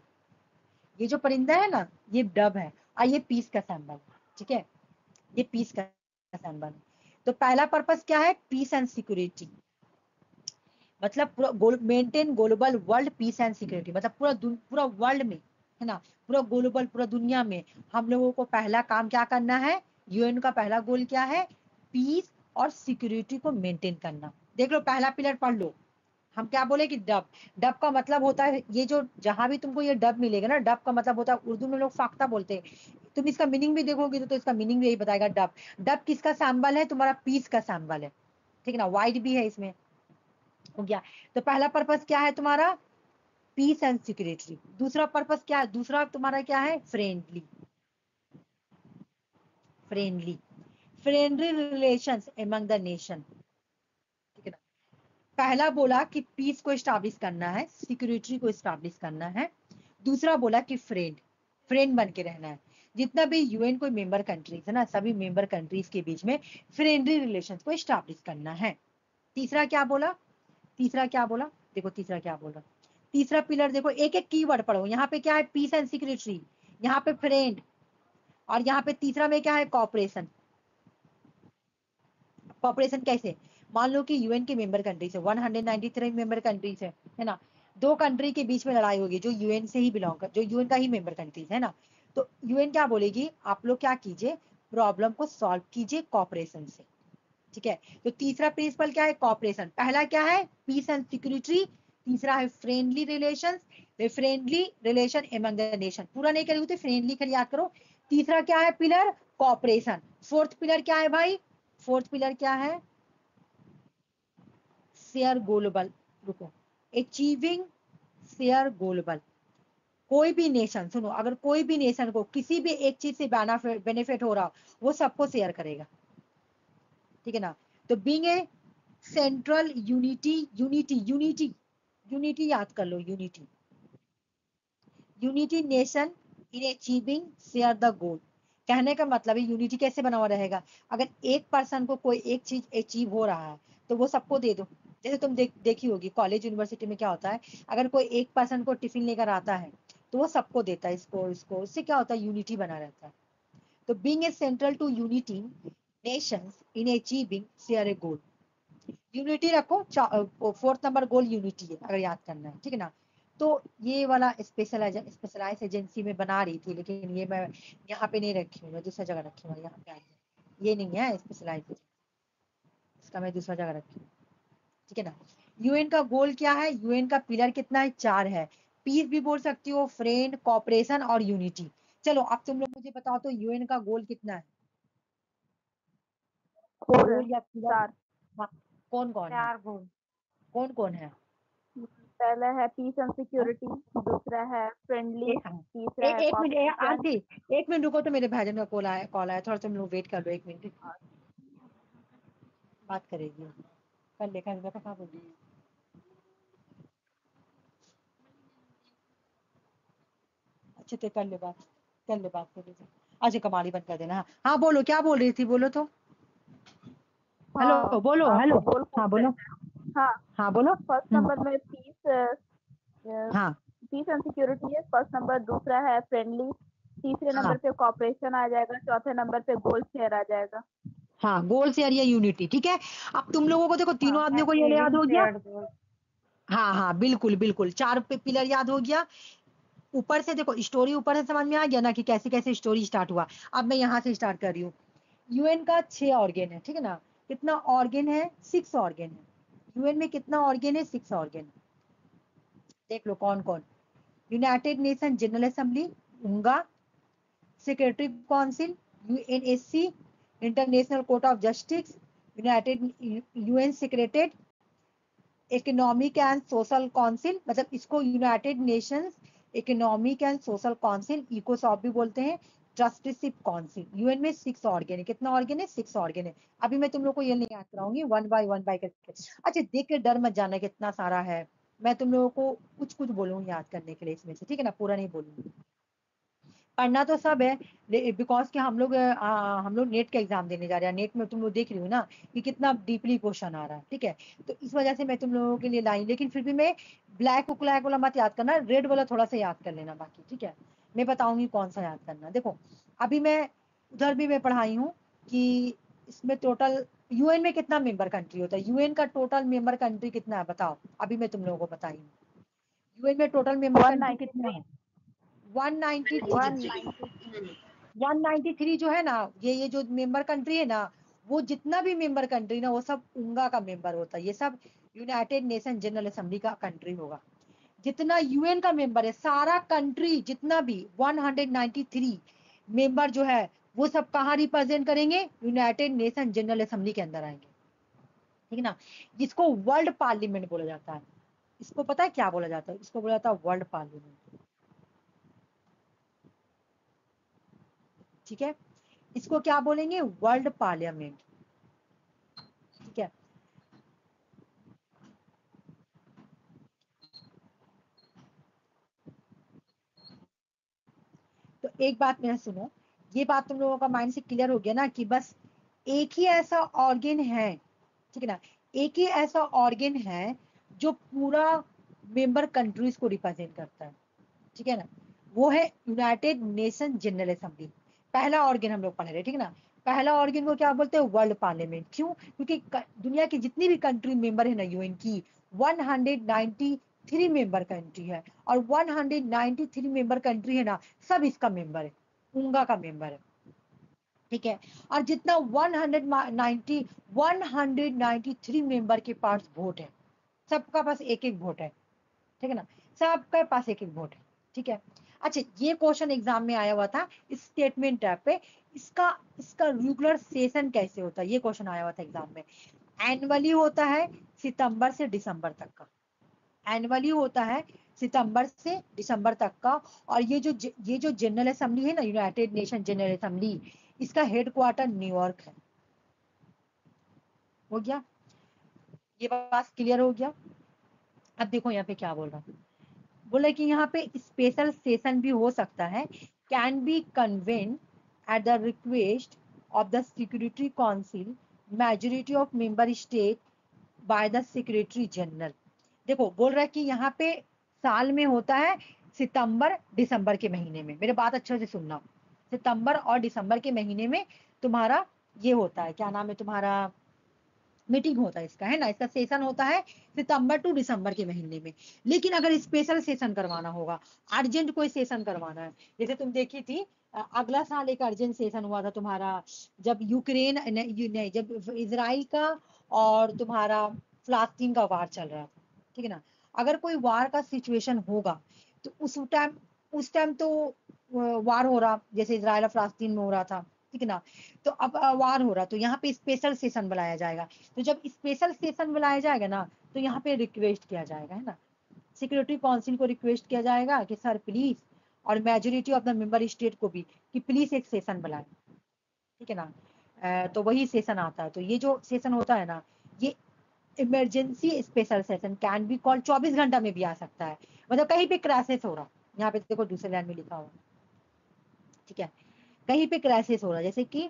ये जो परिंदा है ना, ये डब है, और ये पीस का सिंबल, ठीक है। ये पीस का सिंबल। तो पहला पर्पस क्या है? Peace and security. मतलब पूरा maintain global world peace and security, मतलब पूरा वर्ल्ड में, है ना, पूरा ग्लोबल, पूरा दुनिया में हम लोगों को पहला काम क्या करना है? यूएन का पहला गोल क्या है? पीस और सिक्योरिटी को मेंटेन करना। देख लो, पहला पिलर पढ़ लो। हम क्या बोले कि डब। डब का मतलब होता है, ये जो जहां भी तुमको ये डब मिलेगा ना, डब का मतलब होता है, उर्दू में लोग फाख्ता बोलते हैं। तुम इसका मीनिंग भी देखोगे तो इसका मीनिंग भी यही बताएगा, डब। डब किसका सैंबल है? तुम्हारा पीस का सैंबल है, ठीक है ना। वाइट भी है इसमें, हो गया। तो पहला पर्पस क्या है तुम्हारा? Peace and security. दूसरा पर्पस क्या है? दूसरा तुम्हारा क्या है? Friendly. Friendly friendly relations among the nation, ठीक है ना। पहला बोला कि पीस को स्टैब्लिश करना है, सिक्योरिटी को स्टैब्लिश करना है। दूसरा बोला कि फ्रेंड बन के रहना है। जितना भी यूएन कोई मेंबर कंट्रीज है ना, सभी मेंबर कंट्रीज के बीच में फ्रेंडली रिलेशंस को स्टैब्लिश करना है। तीसरा क्या बोला? तीसरा क्या बोला? देखो तीसरा क्या बोला। तीसरा पिलर देखो, एक एक कीवर्ड पढ़ो। यहाँ पे क्या है? Peace and security. यहाँ पे फ्रेंड। और यहाँ पे तीसरा में क्या है? कॉपरेशन। कॉपरेशन कैसे? मान लो कि यूएन के मेंबर कंट्रीज है, 193 मेंबर कंट्रीज है ना। दो कंट्री के बीच में लड़ाई होगी जो यूएन से ही बिलोंग कर, जो यूएन का ही मेंबर कंट्रीज है ना। तो यूएन क्या बोलेगी? आप लोग क्या कीजिए, प्रॉब्लम को सॉल्व कीजिए कॉपरेशन से, ठीक है। तो तीसरा प्रिंसिपल क्या है? कॉपरेशन। पहला क्या है? Peace and security. तीसरा है friendly relation. Friendly relation among the nation, पूरा नहीं करेंगे तो फ्रेंडली कर याद करो। तीसरा क्या है पिलर? कॉपरेशन। फोर्थ पिलर क्या है भाई? फोर्थ पिलर क्या है? Share global. रुको, अचीविंग शेयर ग्लोबल। कोई भी नेशन, सुनो, अगर कोई भी नेशन को किसी भी एक चीज से बेनिफिट हो रहा, वो सबको शेयर करेगा, ठीक है ना। तो being a central unity, unity याद कर लो, unity. Unity nation in achieving share the goal. कहने का मतलब है यूनिटी कैसे बना हुआ रहेगा? अगर एक पर्सन को कोई एक चीज अचीव हो रहा है तो वो सबको दे दो। जैसे तुम देखी होगी कॉलेज यूनिवर्सिटी में क्या होता है, अगर कोई एक पर्सन को टिफिन लेकर आता है तो वो सबको देता है, इसको इसको, उससे क्या होता है? यूनिटी बना रहता है। तो being a central to unity nations in achieving share a goal. Unity रखो, फोर्थ नंबर गोल यूनिटी है, अगर याद करना है, ठीक है ना। तो ये वाला स्पेशलाइज एजेंसी में बना रही थी, लेकिन ये मैं यहाँ पे नहीं रखी हूँ, मैं दूसरा जगह रखी हूँ, यहाँ पे आई है। ये नहीं है स्पेशलाइज, इसका मैं दूसरा जगह रखी हूँ, ठीक है ना। यूएन का गोल क्या है? यूएन का पिलर कितना है? 4 है। पीस भी बोल सकती हो, फ्रेंड, कॉपरेशन और यूनिटी। चलो अब तुम लोग मुझे बताओ तो यूएन का गोल कितना है? फोर है, गोल या पिलर? 4। हाँ, कौन कौन है? 4 गोल। कौन कौन है? पहला है पीस एंड हाँ? सिक्योरिटी, दूसरा है फ्रेंडली, हाँ। तीसरा है एक मिनट कॉपरेशन। आरती, एक मिनट रुको, तो मेरे भाईजान का कॉल आया, थोड़ा तुम लोग वेट कर लो, एक मिनट बात करेगी। कर ले, कहाँ बोल रही है? अच्छा तो कर ले बात, कर ले। अच्छा कमाली बंद कर देना। हाँ हाँ, बोलो क्या बोल रही थी, बोलो तो। हाँ, हेलो, बोलो, आपको हेलो। गोल हाँ पूछ रहे बोलो। थे। हाँ, हाँ बोलो। फर्स्ट नंबर में हाँ पीस एंड सिक्योरिटी है फर्स्ट नंबर, दूसरा है फ्रेंडली, तीसरे हाँ नंबर पे कॉपरेशन आ जाएगा, चौथे नंबर पे गोल शेयर आ जाएगा। हाँ, गोल शेयर या यूनिटी, ठीक है। अब तुम लोगों को देखो, तीनों हाँ, आदमियों को ये याद अचीविंग हो गया। शेयर्ड गोल। हाँ हाँ, बिल्कुल बिल्कुल, 4 पिलर याद हो गया। ऊपर से देखो, स्टोरी ऊपर से समझ में आ गया ना कि कैसे कैसे स्टोरी स्टार्ट हुआ। अब मैं यहाँ से स्टार्ट कर रही हूँ। यूएन का 6 ऑर्गेन है, ठीक है ना। कितना ऑर्गेन है? 6 ऑर्गेन है। यूएन में कितना ऑर्गेन है? 6 ऑर्गेन। देख लो कौन कौन। United nation general assembly UNGA, secretary council UNSC, international court of justice, united UN secretariat, economic and social council, मतलब इसको united nations economic and social council इकोसॉक भी बोलते हैं, ट्रस्टीशिप काउंसिल। यूएन में 6 ऑर्गेन है। कितना ऑर्गेन है? 6 ऑर्गेन है। अभी मैं तुम लोग को ये नहीं याद कराऊंगी, वन बाय करके। अच्छा देख के डर मत जाना कितना सारा है, मैं तुम लोगों को कुछ कुछ बोलूंगी याद करने के लिए इसमें से, ठीक है ना, पूरा नहीं बोलूंगी। पढ़ना तो सब है, बिकॉज कि हम लोग नेट का एग्जाम देने जा रहे हैं। नेट में तुम लोग देख रही हो ना कि कितना डीपली क्वेश्चन आ रहा है, ठीक है। तो इस वजह से मैं तुम लोगों के लिए लाई, लेकिन फिर भी मैं ब्लैक वाला मत याद करना, रेड वाला थोड़ा सा याद कर लेना बाकी, ठीक है। मैं बताऊंगी कौन सा याद करना। देखो अभी मैं उधर भी मैं पढ़ाई हूँ कि इसमें टोटल यूएन में कितना मेंबर कंट्री होता है। यूएन का टोटल मेंबर कंट्री कितना है बताओ, अभी मैं तुम लोगों को बताई हूँ। यूएन में टोटल मेंबर कंट्री कितना है? 193। 193 जो है ना, ये जो मेंबर कंट्री है ना, वो जितना भी मेंबर कंट्री ना वो सब उंगा का मेंबर होता है। ये सब यूनाइटेड नेशन जनरल असेंबली का कंट्री होगा। जितना यूएन का मेंबर है सारा कंट्री जितना भी 193 मेंबर जो है वो सब कहाँ रिप्रेजेंट करेंगे? यूनाइटेड नेशन जनरल असेंबली के अंदर आएंगे, ठीक है ना। जिसको वर्ल्ड पार्लियामेंट बोला जाता है। इसको पता है क्या बोला जाता है? इसको बोला जाता है वर्ल्ड पार्लियामेंट, ठीक है। इसको क्या बोलेंगे? वर्ल्ड पार्लियामेंट, ठीक है। तो एक बात मेरा सुनो, ये बात तुम लोगों का माइंड से क्लियर हो गया ना कि बस एक ही ऐसा ऑर्गेन है, ठीक है ना, एक ही ऐसा ऑर्गेन है जो पूरा मेंबर कंट्रीज को रिप्रेजेंट करता है, ठीक है ना। वो है यूनाइटेड नेशन जनरल असेंबली। पहला ऑर्गेन हम लोग पढ़ रहे, ठीक है ना। पहला ऑर्गेन को क्या बोलते हैं? World parliament. क्यों? क्योंकि दुनिया की जितनी भी कंट्री मेंबर है ना यूएन की, 193 मेंबर कंट्री है, और 193 मेंबर कंट्री है ना, सब इसका मेंबर है, उंगा का मेंबर है, ठीक है। और जितना 193 मेंबर के पास वोट है, सबका पास एक एक वोट है, ठीक है ना, सबके पास एक एक वोट है, ठीक है। अच्छा ये क्वेश्चन एग्जाम में आया हुआ था इस स्टेटमेंट टाइप पे, इसका इसका रेगुलर सेशन कैसे होता है, ये क्वेश्चन आया हुआ था एग्जाम में। एनुअली होता है सितंबर से दिसंबर तक का, एनुअली होता है सितंबर से दिसंबर तक का। और ये जो जनरल असेंबली है ना, यूनाइटेड नेशन जनरल असेंबली, इसका हेडक्वार्टर न्यूयॉर्क है। हो गया, ये बात क्लियर हो गया। अब देखो यहाँ पे क्या बोल रहा हूँ, बोला कि यहाँ पे स्पेशल सेशन भी हो सकता है, can be convene at the request of the security council, majority of member state by the secretary general. देखो बोल रहा है कि यहाँ पे साल में होता है सितंबर दिसंबर के महीने में, मेरे बात अच्छे से सुनना, सितंबर और दिसंबर के महीने में तुम्हारा ये होता है, क्या नाम है तुम्हारा, मीटिंग होता है इसका, है ना। इसका सेशन होता है सितंबर टू दिसंबर के महीने में। लेकिन अगर स्पेशल सेशन करवाना होगा, अर्जेंट कोई सेशन करवाना है, जैसे तुम देखी थी अगला साल एक अर्जेंट सेशन हुआ था तुम्हारा, जब यूक्रेन नहीं, जब इसराइल का और तुम्हारा फिलिस्तीन का वार चल रहा था, ठीक है ना। अगर कोई वार का सिचुएशन होगा तो उस टाइम तो वार हो रहा, जैसे इसराइल और फिलिस्तीन में हो रहा था, ठीक है ना। तो अब वार हो रहा तो यहाँ पे स्पेशल सेशन बुलाया जाएगा। तो जब स्पेशल सेशन बुलाया जाएगा ना, तो यहाँ पे रिक्वेस्ट किया जाएगा, है ना, सिक्योरिटी काउंसिल को रिक्वेस्ट किया जाएगा कि सर प्लीज, और majority of the member state को भी कि प्लीज एक सेशन बुलाए, ठीक है ना। तो वही सेशन आता है। तो ये जो सेशन होता है ना, ये emergency special session can be call, 24 घंटा में भी आ सकता है, मतलब कहीं पे क्राइसिस हो रहा, यहाँ पे देखो दूसरे लाइन में लिखा हुआ, ठीक है, कहीं पे क्राइसिस हो रहा, जैसे कि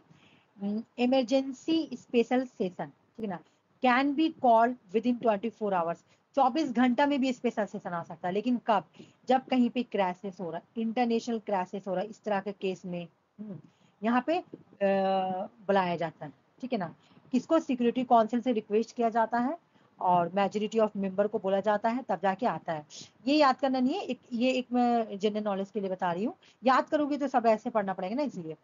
इमरजेंसी स्पेशल सेशन, ठीक है ना, can be called with in 24 hours, 24 घंटा में भी स्पेशल सेशन आ सकता है। लेकिन कब? जब कहीं पे क्राइसिस हो रहा, इंटरनेशनल क्राइसिस हो रहा, इस तरह के केस में यहाँ पे बुलाया जाता है, ठीक है ना। किसको? सिक्योरिटी काउंसिल से रिक्वेस्ट किया जाता है और मेजोरिटी ऑफ मेंबर को बोला जाता है, तब जाके आता है। ये याद करना नहीं है, ये एक मैं जनरल नॉलेज के लिए बता रही हूँ, याद करोगे तो सब ऐसे पढ़ना पड़ेगा ना, इसलिए,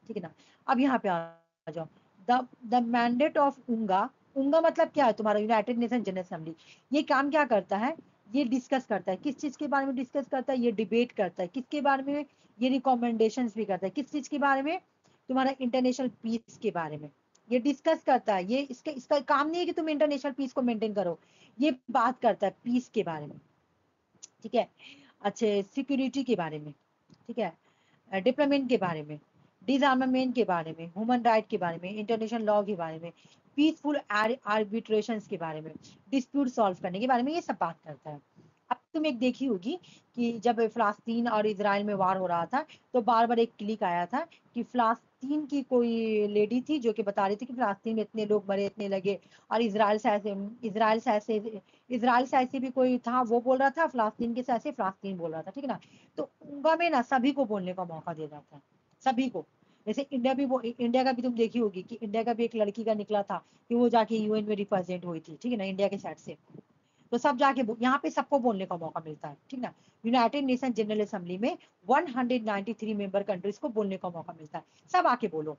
ठीक है ना। अब यहाँ पे आ जाओ, द मैंडेट ऑफ उंगा उनका मतलब क्या है, तुम्हारा यूनाइटेड नेशन जनरल असेंबली। ये काम क्या करता है, ये डिस्कस करता है, किस चीज के बारे में डिस्कस करता है, ये डिबेट करता है, किसके बारे में, ये रिकमेंडेशंस भी करता है, किस चीज के बारे में, तुम्हारा इंटरनेशनल पीस के बारे में ये डिस्कस करता है। ये इसका काम नहीं है कि तुम इंटरनेशनल पीस को मेंटेन करो, ये बात करता है पीस के बारे में, ठीक है। अच्छे सिक्योरिटी के बारे में, ठीक है, डिप्लोमेट के बारे में, डिसआर्मामेंट के बारे में, ह्यूमन राइट के बारे में, इंटरनेशनल लॉ के बारे में, पीसफुल आर्बिट्रेशन के बारे में, डिस्प्यूट सॉल्व करने के बारे में, ये सब बात करता है। अब तुम एक देखी होगी कि जब फिलिस्तीन और इजराइल में वार हो रहा था तो बार बार एक क्लिक आया था कि फिलिस्तीन की कोई लेडी थी जो कि बता रही थी कि फिलिस्तीन में इतने लोग मरे, इतने लगे, और इजराइल से ऐसे भी कोई था, वो बोल रहा था, फिलिस्तीन के से ऐसे फिलिस्तीन बोल रहा था, ठीक है ना। तो उनका में ना सभी को बोलने का मौका दे रहा था, सभी को। जैसे इंडिया का भी तुम देखी होगी कि इंडिया का भी एक लड़की का निकला था कि वो जाके यूएन में रिप्रेजेंट हुई थी, ठीक है ना, इंडिया के साइड से। तो सब जाके यहाँ पे सबको बोलने का मौका मिलता है, ठीक ना। यूनाइटेड नेशन जनरल असेंबली में 193 मेंबर कंट्रीज को बोलने का मौका मिलता है, सब आके बोलो,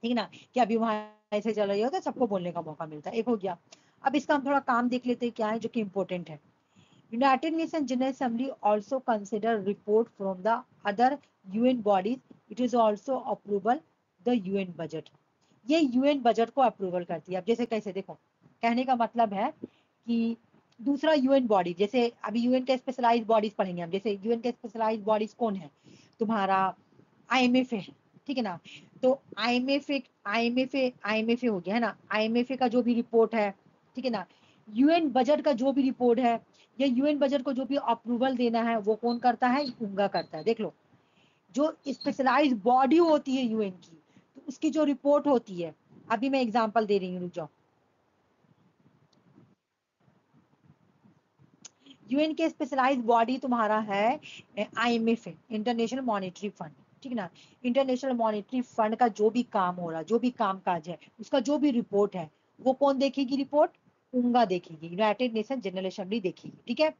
ठीक ना, कि अभी वहां ऐसे चल रही हो तो सबको बोलने का मौका मिलता है। एक हो गया। अब इसका हम थोड़ा काम देख लेते हैं क्या है जो कि इंपॉर्टेंट है। United nation general assembly also consider report from the other UN bodies, it is also approval the UN budget. ये यूएन बजट को अप्रूवल करती है। अब जैसे कैसे देखो, कहने का मतलब है कि दूसरा यूएन बॉडी, जैसे अभी यूएन के स्पेशलाइज बॉडीज पढ़ेंगे हम, जैसे यूएन के स्पेशलाइज बॉडीज कौन है, तुम्हारा आईएमएफ है, ठीक है ना। तो आईएमएफ हो गया है ना, आईएमएफ का जो भी रिपोर्ट है, ठीक है ना, यूएन बजट का जो भी रिपोर्ट है या यूएन बजट को जो भी अप्रूवल देना है वो कौन करता है, उंगा करता है। देख लो, जो स्पेशलाइज बॉडी होती है यूएन की, तो उसकी जो रिपोर्ट होती है, अभी मैं एग्जांपल दे रही हूँ, रुक जाओ। यूएन के स्पेशलाइज बॉडी तुम्हारा है आईएमएफ, इंटरनेशनल मॉनेटरी फंड, ठीक है ना। इंटरनेशनल मॉनेटरी फंड का जो भी काम हो रहा है, जो भी काम काज है, उसका जो भी रिपोर्ट है, वो कौन देखेगी रिपोर्ट, उंगा देखेगी, यूनाइटेड नेशन जनरल असेंबली देखेगी, ठीक है।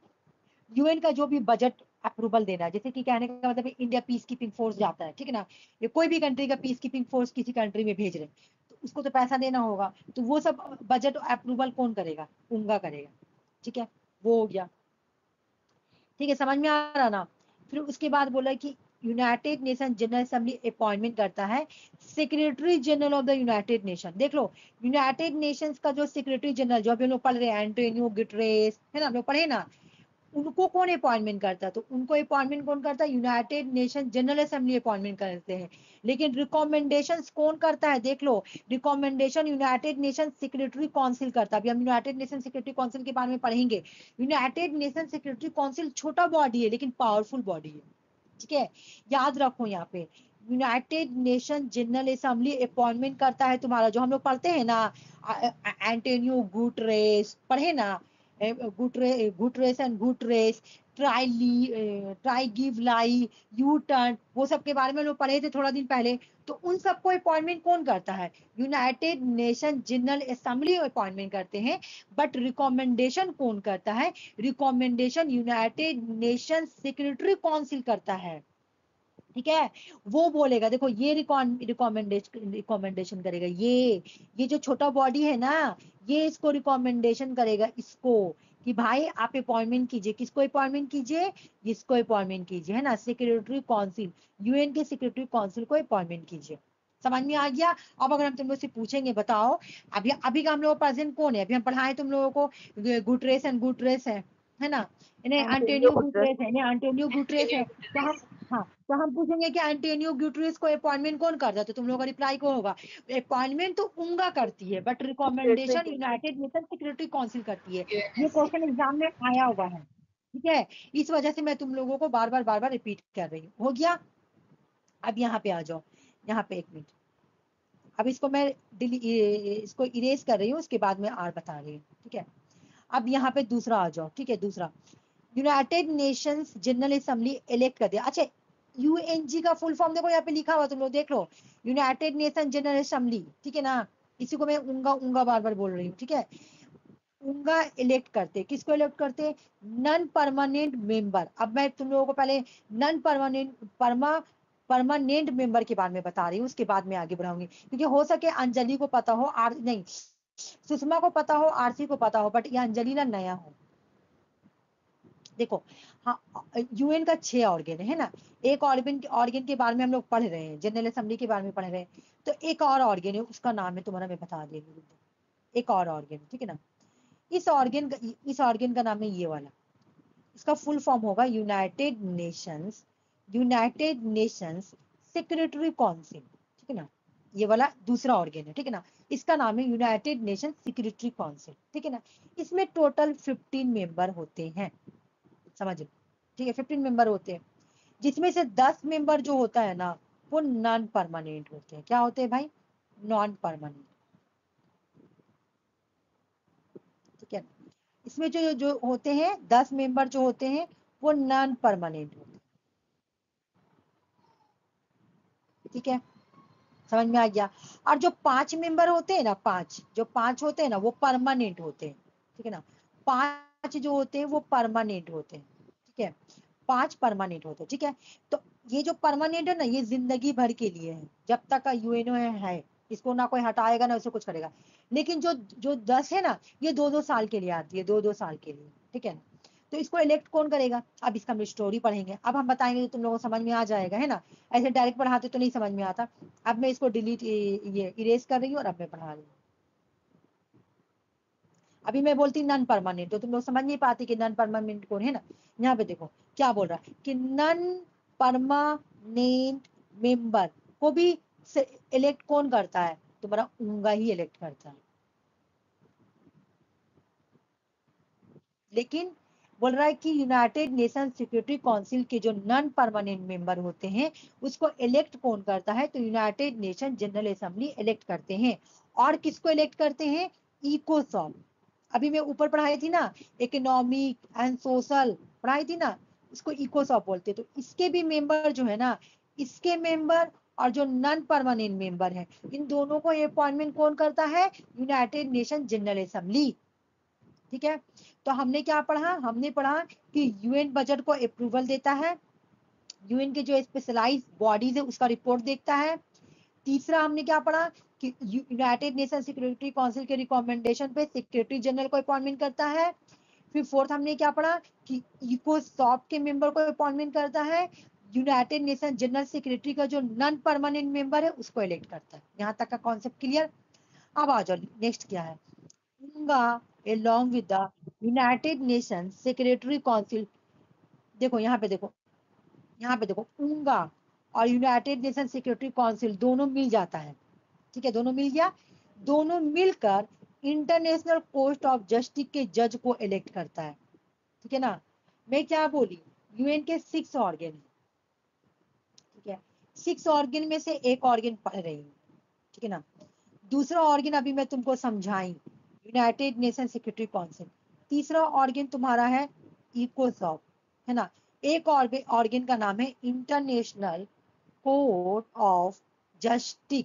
यूएन का जो भी बजट अप्रूवल देना है, जैसे कि कहने का मतलब इंडिया पीस कीपिंग फोर्स जाता है, ठीक है ना, ये कोई भी कंट्री का पीस कीपिंग फोर्स किसी कंट्री में भेज रहे हैं, तो उसको तो पैसा देना होगा, तो वो सब बजट अप्रूवल कौन करेगा, उंगा करेगा, ठीक है। वो हो गया, ठीक है, समझ में आ रहा ना। फिर उसके बाद बोला कि United nation general assembly appointment करता है secretary general of the United nation. देख लो, यूनाइटेड नेशंस का जो सेक्रेटरी जनरल, जो अभी हम लोग पढ़ रहे हैं, एंटोनियो गुटेरेस, है ना, हम लोग पढ़े ना, उनको कौन अपॉइंटमेंट करता है, तो उनको अपॉइंटमेंट कौन करता है, united nation general assembly appointment करते हैं। लेकिन रिकमेंडेशंस कौन करता है, देख लो, recommendation united nation security council करता है। अभी हम यूनाइटेड नेशन सिक्योरिटी काउंसिल के बारे में पढ़ेंगे। यूनाइटेड नेशन सिक्योरिटी काउंसिल छोटा बॉडी है लेकिन पावरफुल बॉडी है, ठीक है। याद रखो यहाँ पे, United nation general assembly appointment करता है तुम्हारा, जो हम लोग पढ़ते हैं ना, एंटोनियो गुटरेस, पढ़े ना, Guterres and Guterres, try give lie, U turn, वो सब के बारे में लोग पढ़े थे थोड़ा दिन पहले। तो उन सबको अपॉइंटमेंट कौन करता है, united nation general assembly appointment करते हैं। बट रिकमेंडेशन कौन करता है, recommendation united nation secretary council करता है, ठीक है। वो बोलेगा, देखो ये रिकमेंडेशन करेगा, ये जो छोटा बॉडी है ना, ये इसको रिकमेंडेशन करेगा, इसको, कि भाई आप अपॉइंटमेंट कीजिए, किसको अपॉइंटमेंट कीजिए, इसको अपॉइंटमेंट कीजिए, है ना, सेक्रेटरी काउंसिल, यूएन के सेक्रेटरी काउंसिल को अपॉइंटमेंट कीजिए। समझ में आ गया। अब अगर हम तुम लोग से पूछेंगे, बताओ अभी अभी का हम लोग प्रेजेंट कौन है, अभी हम पढ़ाए तुम लोगों को, गुटरेस एंड गुटरेस है ना, इन्हें एंटोनियो एंटोनियो गुटरेस। गुटरेस है, इन्हें एंटोनियो गुटरेस है। तो हम, हाँ, तो हम पूछेंगे कि एंटोनियो ग्यूटरेस को अपॉइंटमेंट कौन करता है, तो तुम लोगों का रिप्लाई को होगा, अपॉइंटमेंट तो उंगा करती है but secretary recommendation united nation security council करती है। ये क्वेश्चन एग्जाम में आया हुआ है, ठीक है। इस वजह से मैं तुम लोगों को बार बार रिपीट कर रही हूँ। हो गया। अब यहाँ पे आ जाओ, यहाँ पे एक मिनट, अब इसको मैं इसको इरेज कर रही हूँ, उसके बाद में आर बता रही हूँ, ठीक है। अब यहाँ पे दूसरा आ जाओ, ठीक है, दूसरा, United Nations general assembly elect कर दिया। अच्छा, यूएनजी का फुल फॉर्म देखो यहाँ पे लिखा हुआ, तुम लोग देख लो, यूनाइटेड नेशन जनरल असेंबली, ठीक है ना। इसी को मैं उंगा उंगा बार बार बोल रही हूँ, ठीक है। उंगा इलेक्ट करते, किसको इलेक्ट करते, नॉन परमानेंट मेंबर। अब मैं तुम लोगों को पहले नॉन परमानेंट मेंबर के बारे में बता रही हूँ, उसके बाद में आगे बढ़ाऊंगी, क्योंकि हो सके अंजलि को पता हो, आर नहीं, सुषमा को पता हो, आरसी को पता हो, बट ये अंजलि ना नया हो। देखो, हाँ, यूएन का 6 ऑर्गन है ना। एक ऑर्गन के बारे में हम लोग पढ़ रहे हैं, जनरल असेंबली के बारे में पढ़ रहे हैं। तो एक और ऑर्गन है, उसका नाम है तुम्हारा, मैं बता दे रही हूँ। एक और ऑर्गन, ठीक है ना। इस ऑर्गन का नाम है ये वाला। इसका फुल फॉर्म होगा यूनाइटेड नेशंस सेक्रेटरी काउंसिल, ठीक है ना। ये वाला दूसरा ऑर्गन है, ठीक है ना। इसका नाम है यूनाइटेड नेशन सेक्रेटरी काउंसिल, ठीक है ना। इसमें टोटल 15 मेंबर होते हैं, समझ लो, ठीक है। 15 मेंबर होते हैं, जिसमें से 10 मेंबर जो होता है ना, वो नॉन परमानेंट होते हैं। क्या होते हैं भाई? नॉन परमानेंट, ठीक है। इसमें जो जो होते हैं 10 मेंबर जो होते हैं, वो नॉन परमानेंट होते हैं, ठीक है। समझ में आ गया। और जो 5 मेंबर होते हैं ना, पांच होते हैं ना, वो परमानेंट होते हैं, ठीक है ना। 5 जो होते हैं वो परमानेंट होते हैं, ठीक है। 5 परमानेंट होते हैं, ठीक है। तो ये जो परमानेंट है ना, ये जिंदगी भर के लिए है, जब तक का यूएनओ है। इसको ना कोई हटाएगा ना उसे कुछ करेगा। लेकिन जो जो 10 है ना, ये 2-2 साल के लिए आती है, 2-2 साल के लिए, ठीक है। तो इसको इलेक्ट कौन करेगा? अब इसका हम स्टोरी पढ़ेंगे, अब हम बताएंगे तो तुम लोगों को समझ में आ जाएगा, है ना। ऐसे डायरेक्ट पढ़ाते तो नहीं समझ में आता। अब मैं इसको डिलीट, ये इरेज कर रही हूँ, और अब मैं पढ़ा रही हूँ। अभी मैं बोलती नॉन परमानेंट, तो तुम लोग समझ नहीं पाती कि नॉन परमानेंट कौन है ना। यहाँ पे देखो क्या बोल रहा है कि नॉन परमानेंट मेंबर को भी इलेक्ट कौन करता है? तुम्हारा उंगा ही इलेक्ट करता है। लेकिन बोल रहा है कि यूनाइटेड नेशन सिक्योरिटी काउंसिल के जो नॉन परमानेंट मेंबर होते हैं, उसको इलेक्ट कौन करता है? तो United nation general assembly elect करते हैं। और किसको इलेक्ट करते हैं? इकोसॉक। अभी मैं ऊपर पढ़ाई थी ना, इकोनॉमिक एंड सोशल पढ़ाई थी ना, इसको इकोसॉक बोलते हैं। तो इसके भी मेंबर जो है ना, इसके मेंबर और जो नॉन परमानेंट मेंबर है, इन दोनों को अपॉइंटमेंट कौन करता है? यूनाइटेड नेशन जनरल असेंबली, ठीक है। तो हमने क्या पढ़ा? हमने पढ़ा कि यूएन बजट को अप्रूवल देता है, यूएन के जो स्पेशलाइज बॉडीज है उसका रिपोर्ट देखता है। तीसरा हमने क्या पढ़ा कि यूनाइटेड नेशन सिक्योरिटी काउंसिल के रिकमेंडेशन पे सेक्रेटरी जनरल को अपॉइंटमेंट करता है। फिर फोर्थ हमने क्या पढ़ा कि इकोसॉक के मेंबर को अपॉइंटमेंट करता है। यूनाइटेड नेशन जनरल सेक्रेटरी का जो नॉन परमानेंट मेंबर है उसको इलेक्ट करता है। यहाँ तक का कॉन्सेप्ट क्लियर? अब आ जाओ, नेक्स्ट क्या है। UNGA along with the United Nations Secretary Council, देखो यहाँ पे देखो, यहाँ पे देखो, UNGA और यूनाइटेड नेशन सिक्योरिटी काउंसिल दोनों मिल जाता है, ठीक है। दोनों मिल गया, दोनों मिलकर इंटरनेशनल कोर्ट ऑफ जस्टिस के जज को इलेक्ट करता है, ठीक है ना। मैं क्या बोली? यूएन के 6 ऑर्गन है, ठीक है। 6 ऑर्गन में से एक ऑर्गन पढ़ रही हूँ, ठीक है ना। दूसरा ऑर्गन अभी मैं तुमको समझाई, यूनाइटेड नेशन सिक्योरिटी काउंसिल। तीसरा ऑर्गन तुम्हारा है इकोसॉक, है ना। एक ऑर्गन का नाम है इंटरनेशनल कोर्ट ऑफ जस्टिस,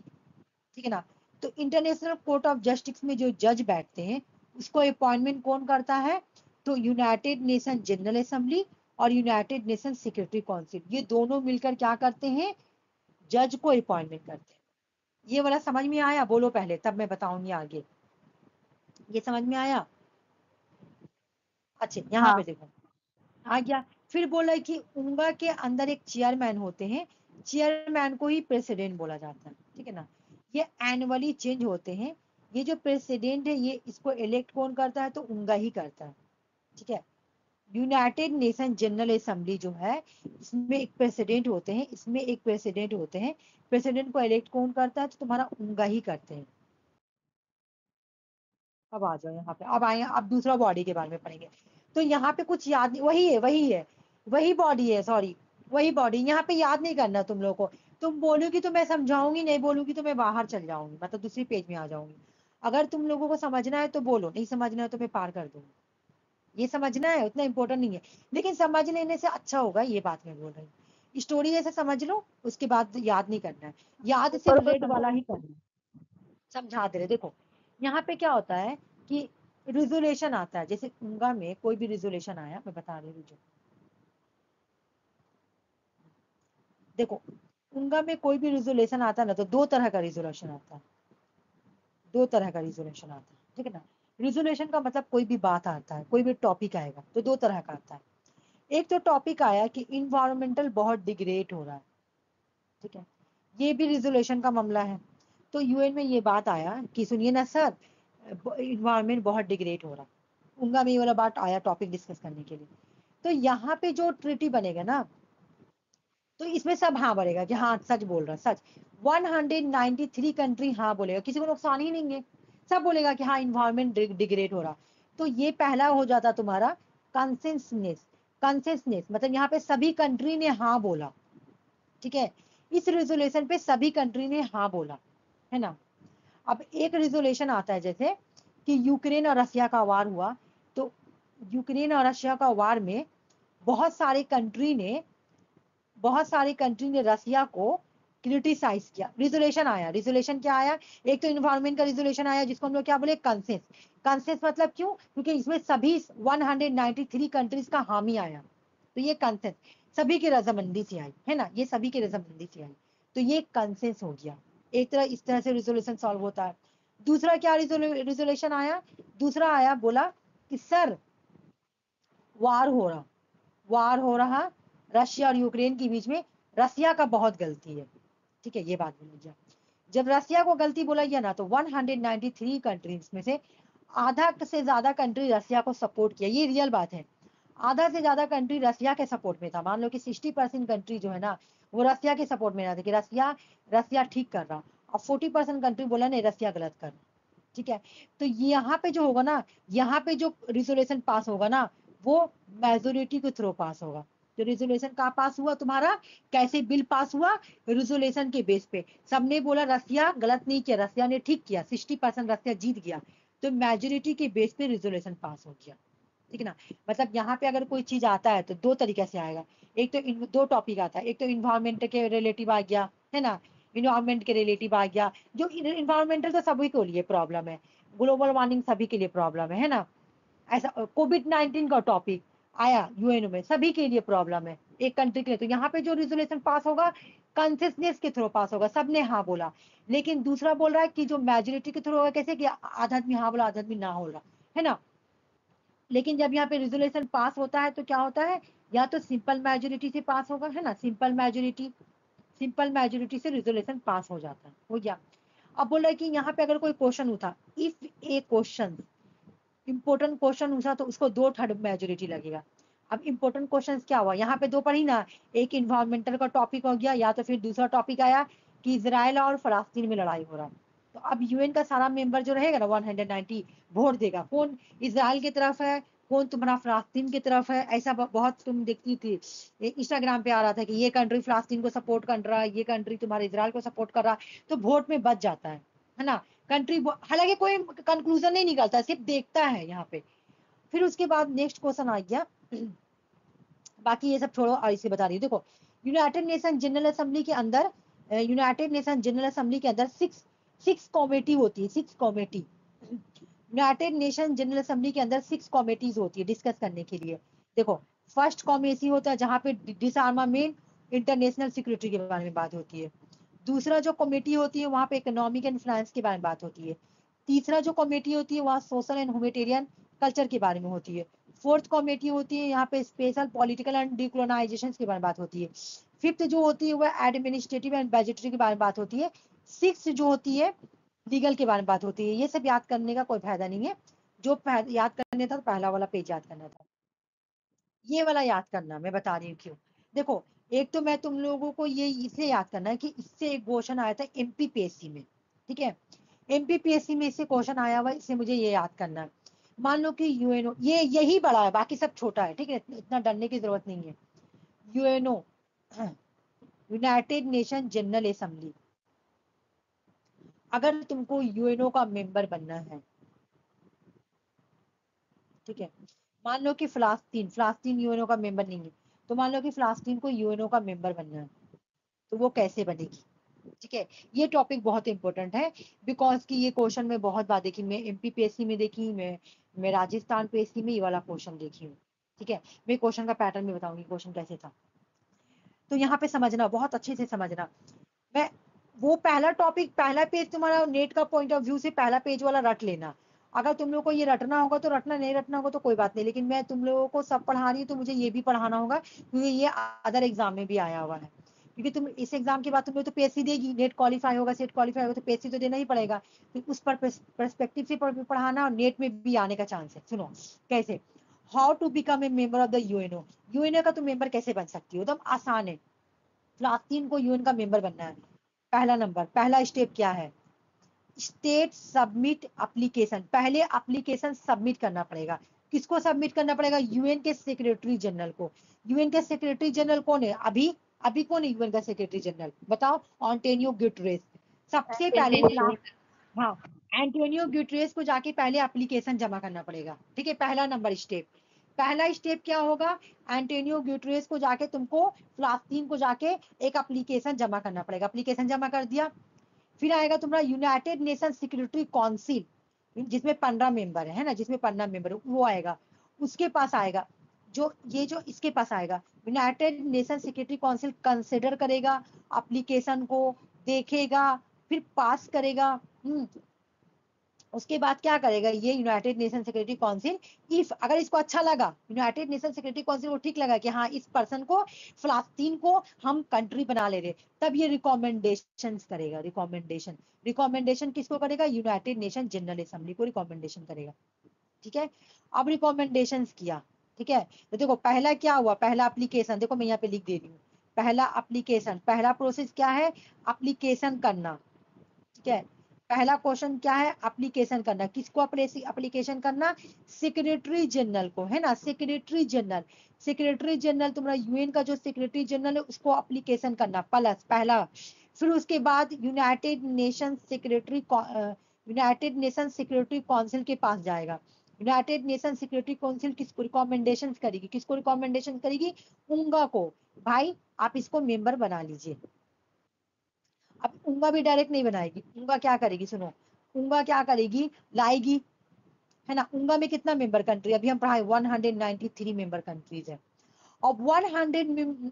ठीक है ना। तो इंटरनेशनल कोर्ट ऑफ जस्टिस में जो जज बैठते हैं, उसको अपॉइंटमेंट कौन करता है? तो यूनाइटेड नेशन जनरल असेंबली और यूनाइटेड नेशन सिक्योरिटी काउंसिल, ये दोनों मिलकर क्या करते हैं? जज को अपॉइंटमेंट करते हैं। ये वाला समझ में आया? बोलो पहले, तब मैं बताऊंगी आगे। ये समझ में आया? अच्छा, यहाँ पे हाँ। देखो आ गया। फिर बोला कि उंगा के अंदर एक चेयरमैन होते हैं, चेयरमैन को ही प्रेसिडेंट बोला जाता है, ठीक है ना। ये एनुअली चेंज होते हैं। ये जो प्रेसिडेंट है, ये इसको इलेक्ट कौन करता है? तो उंगा ही करता है, ठीक है। यूनाइटेड नेशन जनरल असेंबली जो है, इसमें एक प्रेसिडेंट होते हैं, इसमें एक प्रेसिडेंट होते हैं। प्रेसिडेंट को इलेक्ट कौन करता है? तो तुम्हारा उंगा ही करते हैं। अब आ जाओ यहाँ पे, अब आए, अब दूसरा बॉडी के बारे में पढ़ेंगे। तो यहाँ पे कुछ याद नहीं, वही है, वही बॉडी है, सॉरी, वही बॉडी। यहाँ पे याद नहीं करना तुम लोग को। तुम बोलोगी तो मैं समझाऊंगी, नहीं बोलूंगी तो मैं बाहर चल जाऊंगी, मतलब दूसरी पेज में आ जाऊंगी। अगर तुम लोगों को समझना है तो बोलो, नहीं समझना है तो मैं पार कर दूंगी। ये समझना है, उतना इंपॉर्टेंट नहीं है। लेकिन समझ लेने से अच्छा होगा, ये बात मैं बोल रही हूँ। स्टोरी जैसे समझ लो, उसके बाद याद नहीं करना है। याद ऊपर सिर्फ को रेड वाला समझा। ही करना है। समझा दे रहे, देखो यहाँ पे क्या होता है कि रिजोल्यूशन आता है। जैसे उंगा में कोई भी रिजोल्यूशन आया, मैं बता रही हूँ। देखो, उंगा में कोई भी रिजोल्यूशन आता है ना, तो दो तरह का रिजोल्यूशन आता है, दो तरह का रिजोल्यूशन आता है। ठीक है ना। रिजोल्यूशन का मतलब कोई भी बात आता है, कोई भी टॉपिक आएगा तो दो तरह का आता है। एक तो टॉपिक आया कि इन्वायरमेंटल बहुत डिग्रेड हो रहा है, ठीक है, ये भी रिजोल्यूशन का मामला है। तो यूएन में ये बात आया कि सुनिए ना सर, इन्वायरमेंट बहुत डिग्रेड हो रहा है, उनका में ये वाला बात आया टॉपिक डिस्कस करने के लिए। तो यहाँ पे जो ट्रिटी बनेगा ना, तो इसमें सब हाँ बोलेगा कि हाँ सच बोल रहा, सच। 193 कंट्री हाँ बोलेगा, किसी को नुकसान ही नहीं है, सब बोलेगा कि हाँ इन्वायरमेंट डिग्रेड हो रहा। तो ये पहला हो जाता तुम्हारा कंसेंसनेस। कंसेंसनेस मतलब यहाँ पे सभी कंट्री ने हाँ बोला, ठीक है, इस रेजोल्यूशन पे सभी कंट्री ने हाँ बोला, है ना। अब एक रेजोल्यूशन आता है जैसे कि यूक्रेन और रशिया का वार हुआ, तो यूक्रेन और रशिया का वार में बहुत सारे कंट्री ने रसिया को क्रिटिसाइज किया। रिजोल्यूशन आया, रिजोल्यूशन क्या आया, एक तो इन्वायरमेंट का रिजोल्यूशन आया जिसको हम लोग क्या बोले, कंसेंस। कंसेंस मतलब क्यों, क्योंकि इसमें सभी 193 कंट्रीज का हामी आया, तो ये कंसेंस सभी की रजामंदी से आई, है ना, ये सभी की रजामंदी से आई, तो ये कंसेंस हो गया। एक तरह इस तरह से रिजोल्यूशन सॉल्व होता है। दूसरा क्या रिजोल्यूशन आया, दूसरा आया बोला कि सर वार हो रहा रशिया और यूक्रेन के बीच में, रसिया का बहुत गलती है, ठीक है, ये बात बोला गया। जब रसिया को गलती बोला गया ना, तो 193 कंट्रीज में से आधा से ज्यादा कंट्री रसिया को सपोर्ट किया, ये रियल बात है। आधा से ज्यादा कंट्री रसिया के सपोर्ट में था, मान लो कि 60% कंट्री जो है ना वो रसिया के सपोर्ट में था कि रसिया ठीक कर रहा, और 40% कंट्री बोला नहीं रसिया गलत कर रहा, ठीक है। तो यहाँ पे जो होगा ना, यहाँ पे जो रिजोल्यूशन पास होगा ना, वो मेजोरिटी के थ्रू पास होगा। जो रिजोल्यूशन का पास हुआ तुम्हारा, कैसे बिल पास हुआ, रिजोल्यूशन के बेस पे सबने बोला रसिया गलत नहीं किया, रसिया ने ठीक किया, 60% रसिया जीत गया, तो मेजोरिटी के बेस पे रिजोल्यूशन पास हो गया, ठीक है ना। मतलब यहाँ पे अगर कोई चीज आता है तो दो तरीके से आएगा, एक तो दो टॉपिक आता है, एक तो इन्वायरमेंट के रिलेटिव आ गया, है ना, इन्वायरमेंट के रिलेटिव आ गया। जो इन्वायरमेंटल तो सभी के लिए प्रॉब्लम है, ग्लोबल वार्मिंग सभी के लिए प्रॉब्लम है ना। ऐसा कोविड-19 का टॉपिक आया यूएन में, सभी के लिए प्रॉब्लम है, एक कंट्री के लिए। तो यहाँ पे जो रिजोल्यूशन पास होगा कंसेंसस के थ्रू पास होगा, सबने हाँ बोला। लेकिन दूसरा बोल रहा है कि जो मेजोरिटी के थ्रू होगा, कैसे कि आधा आदमी हाँ बोला आधा आदमी ना हो रहा, है ना। लेकिन जब यहाँ पे रिजोल्यूशन पास होता है तो क्या होता है, या तो सिंपल मेजोरिटी से पास होगा, है ना, सिंपल मेजोरिटी से रिजोल्यूशन पास हो जाता है, हो गया। अब बोल रहा है कि यहाँ पे अगर कोई क्वेश्चन उठा, if A question important question उठा, तो उसको 2/3 मेजोरिटी लगेगा। अब इंपोर्टेंट क्वेश्चन क्या हुआ, यहाँ पे दो पढ़ी ना, एक इन्वायरमेंटल का टॉपिक हो गया, या तो फिर दूसरा टॉपिक आया कि इजराइल और फलस्तीन में लड़ाई हो रहा है। तो अब यूएन का सारा मेंबर जो रहेगा ना 190 वोट देगा, कौन इजराइल की तरफ है, कौन तुम्हारा फलस्तीन की तरफ है। ऐसा बहुत तुम देखती थी, इंस्टाग्राम पे आ रहा था कि ये कंट्री फलस्तीन को सपोर्ट कर रहा है, ये कंट्री तुम्हारे इजराइल को सपोर्ट कर रहा है, तो वोट में बच जाता है ना कंट्री। हालांकि कोई कंक्लूजन नहीं निकलता, सिर्फ देखता है यहाँ पे। फिर उसके बाद नेक्स्ट क्वेश्चन आ गया, बाकी ये सब छोड़ो और इसे बता रही हूँ। देखो यूनाइटेड नेशन जनरल असेंबली के अंदर, सिक्स कमेटी होती है, 6 committee. United nation general assembly के अंदर 6 कमेटीज होती है डिस्कस करने के लिए। देखो फर्स्ट कमेटी होता है जहाँ पे डिसआर्मामेंट, इंटरनेशनल सिक्योरिटी के बारे में बात होती है। दूसरा जो कमेटी होती है वहाँ पे इकोनॉमिक एंड फाइनेंस के बारे में बात होती है। तीसरा जो कमेटी होती है वहाँ सोशल एंड ह्यूमैनिटेरियन कल्चर के बारे में होती है। फोर्थ कमेटी होती है यहाँ पे स्पेशल पॉलिटिकल एंड डिकोलोनाइजेशन के बारे में बात होती है। फिफ्थ जो होती है वह एडमिनिस्ट्रेटिव एंड बजटरी के बारे में बात होती है। सिक्स जो होती है लीगल के बारे में बात होती है। ये सब याद करने का कोई फायदा नहीं है, जो याद करने था तो पहला वाला पेज याद करना था, ये वाला याद करना, मैं बता रही हूँ क्यों। देखो एक तो मैं तुम लोगों को ये इसलिए याद करना है कि इससे एक क्वेश्चन आया था एमपीपीएससी में, ठीक है, एमपीपीएससी में इससे क्वेश्चन आया हुआ, इससे मुझे ये याद करना है। मान लो कि यूएनओ, ये यही बड़ा है बाकी सब छोटा है, ठीक है, इतना डरने की जरूरत नहीं है। UNO, United nation general assembly, अगर तुमको यूएनओ का मेंबर बनना है, ठीक है, मान लो कि फलस्तीन यूएनओ का मेंबर नहीं है, तो मान लो कि फलस्तीन को यूएनओ का मेंबर बनना है, तो वो कैसे बनेगी, ठीक है। ये टॉपिक बहुत इंपॉर्टेंट है, बिकॉज कि ये क्वेश्चन मैं बहुत बार देखी, मैं एमपीपीएससी में देखी, मैं राजस्थान पीएससी में ये वाला क्वेश्चन देखी हूँ, ठीक है। मैं क्वेश्चन का पैटर्न भी बताऊंगी क्वेश्चन कैसे था। तो यहाँ पे समझना, बहुत अच्छे से समझना। मैं वो पहला टॉपिक, पहला पेज तुम्हारा नेट का पॉइंट ऑफ व्यू से पहला पेज वाला रट लेना, अगर तुम लोग को ये रटना होगा तो रटना, नहीं रटना होगा तो कोई बात नहीं, लेकिन मैं तुम लोगों को सब पढ़ा रही हूँ तो मुझे ये भी पढ़ाना होगा, क्योंकि ये अदर एग्जाम में भी आया हुआ है। क्योंकि तुम इस एग्जाम के बाद तुम लोग तो पीएससी देगी, नेट क्वालिफाई होगा, सेट क्वालिफाई होगा, तो पीएससी तो देना ही पड़ेगा। तो उस पर परस्पेक्टिव से पढ़ाना, और नेट में भी आने का चांस है। सुनो कैसे, how to become a member of the UNO. UNO का तुम मेंबर कैसे बन सकती हो, एकदम आसान है। क्लास 3 को यूएन का मेंबर बनना है। पहला नंबर, पहला स्टेप क्या है, स्टेट सबमिट एप्लीकेशन। पहले एप्लीकेशन सबमिट करना पड़ेगा। किसको सबमिट करना पड़ेगा, यूएन के सेक्रेटरी जनरल को। यूएन के सेक्रेटरी जनरल कौन है अभी, अभी कौन है यूएन का सेक्रेटरी जनरल, बताओ, एंटोनियो गुटेरेस। सबसे पहले हाँ, एंटोनियो गुटेरेस को जाके पहले एप्लीकेशन जमा करना पड़ेगा। ठीक है, पहला नंबर स्टेप। पहला स्टेप क्या होगा, एंटोनियो गुटेरेस को जाके तुमको फ्लास्तीन को जाके एक एप्लीकेशन जमा करना पड़ेगा। एप्लीकेशन जमा कर दिया, फिर आएगा तुम्हारा यूनाइटेड नेशन सिक्योरिटी काउंसिल, जिसमें 15 मेंबर है ना, जिसमें 15 मेंबर, वो आएगा। उसके पास आएगा जो इसके पास आएगा, United nation security council consider करेगा एप्लीकेशन को, देखेगा, फिर पास करेगा। उसके बाद क्या करेगा ये United nation security council, if अगर इसको अच्छा लगा, यूनाइटेड नेशन सिक्योरिटी काउंसिल को ठीक लगा कि हाँ इस पर्सन को, फलस्तीन को हम कंट्री बना ले रहे, तब ये रिकमेंडेशन करेगा। रिकमेंडेशन किसको करेगा, यूनाइटेड नेशन जनरल असेंबली को रिकमेंडेशन करेगा। ठीक है, अब रिकमेंडेशन किया, ठीक है, तो देखो पहला क्या हुआ, पहला एप्लीकेशन, देखो मैं यहाँ पे लिख दे रही हूँ, पहला एप्लीकेशन, पहला प्रोसेस क्या है, एप्लीकेशन करना। ठीक है, पहला क्वेश्चन क्या है, एप्लीकेशन करना। किसको एप्लीकेशन करना, सेक्रेटरी जनरल को, है ना, सेक्रेटरी जनरल। सेक्रेटरी जनरल तुम्हारा यूएन का जो सेक्रेटरी जनरल है उसको एप्लीकेशन करना, प्लस पहला। फिर उसके बाद यूनाइटेड नेशन सिक्योरिटी काउंसिल के पास जाएगा। यूनाइटेड नेशन सिक्योरिटी काउंसिल किसको रिकमेंडेशन करेगी, किसको रिकमेंडेशन करेगी, उंगा को, भाई आप इसको मेंबर बना लीजिए। अब उंगा भी डायरेक्ट नहीं बनाएगी, उंगा क्या करेगी, सुनो, उंगा क्या करेगी, लाएगी, है ना। उंगा में कितना मेंबर कंट्री, अभी हम पढ़ाए 193 मेंबर कंट्रीज है। अब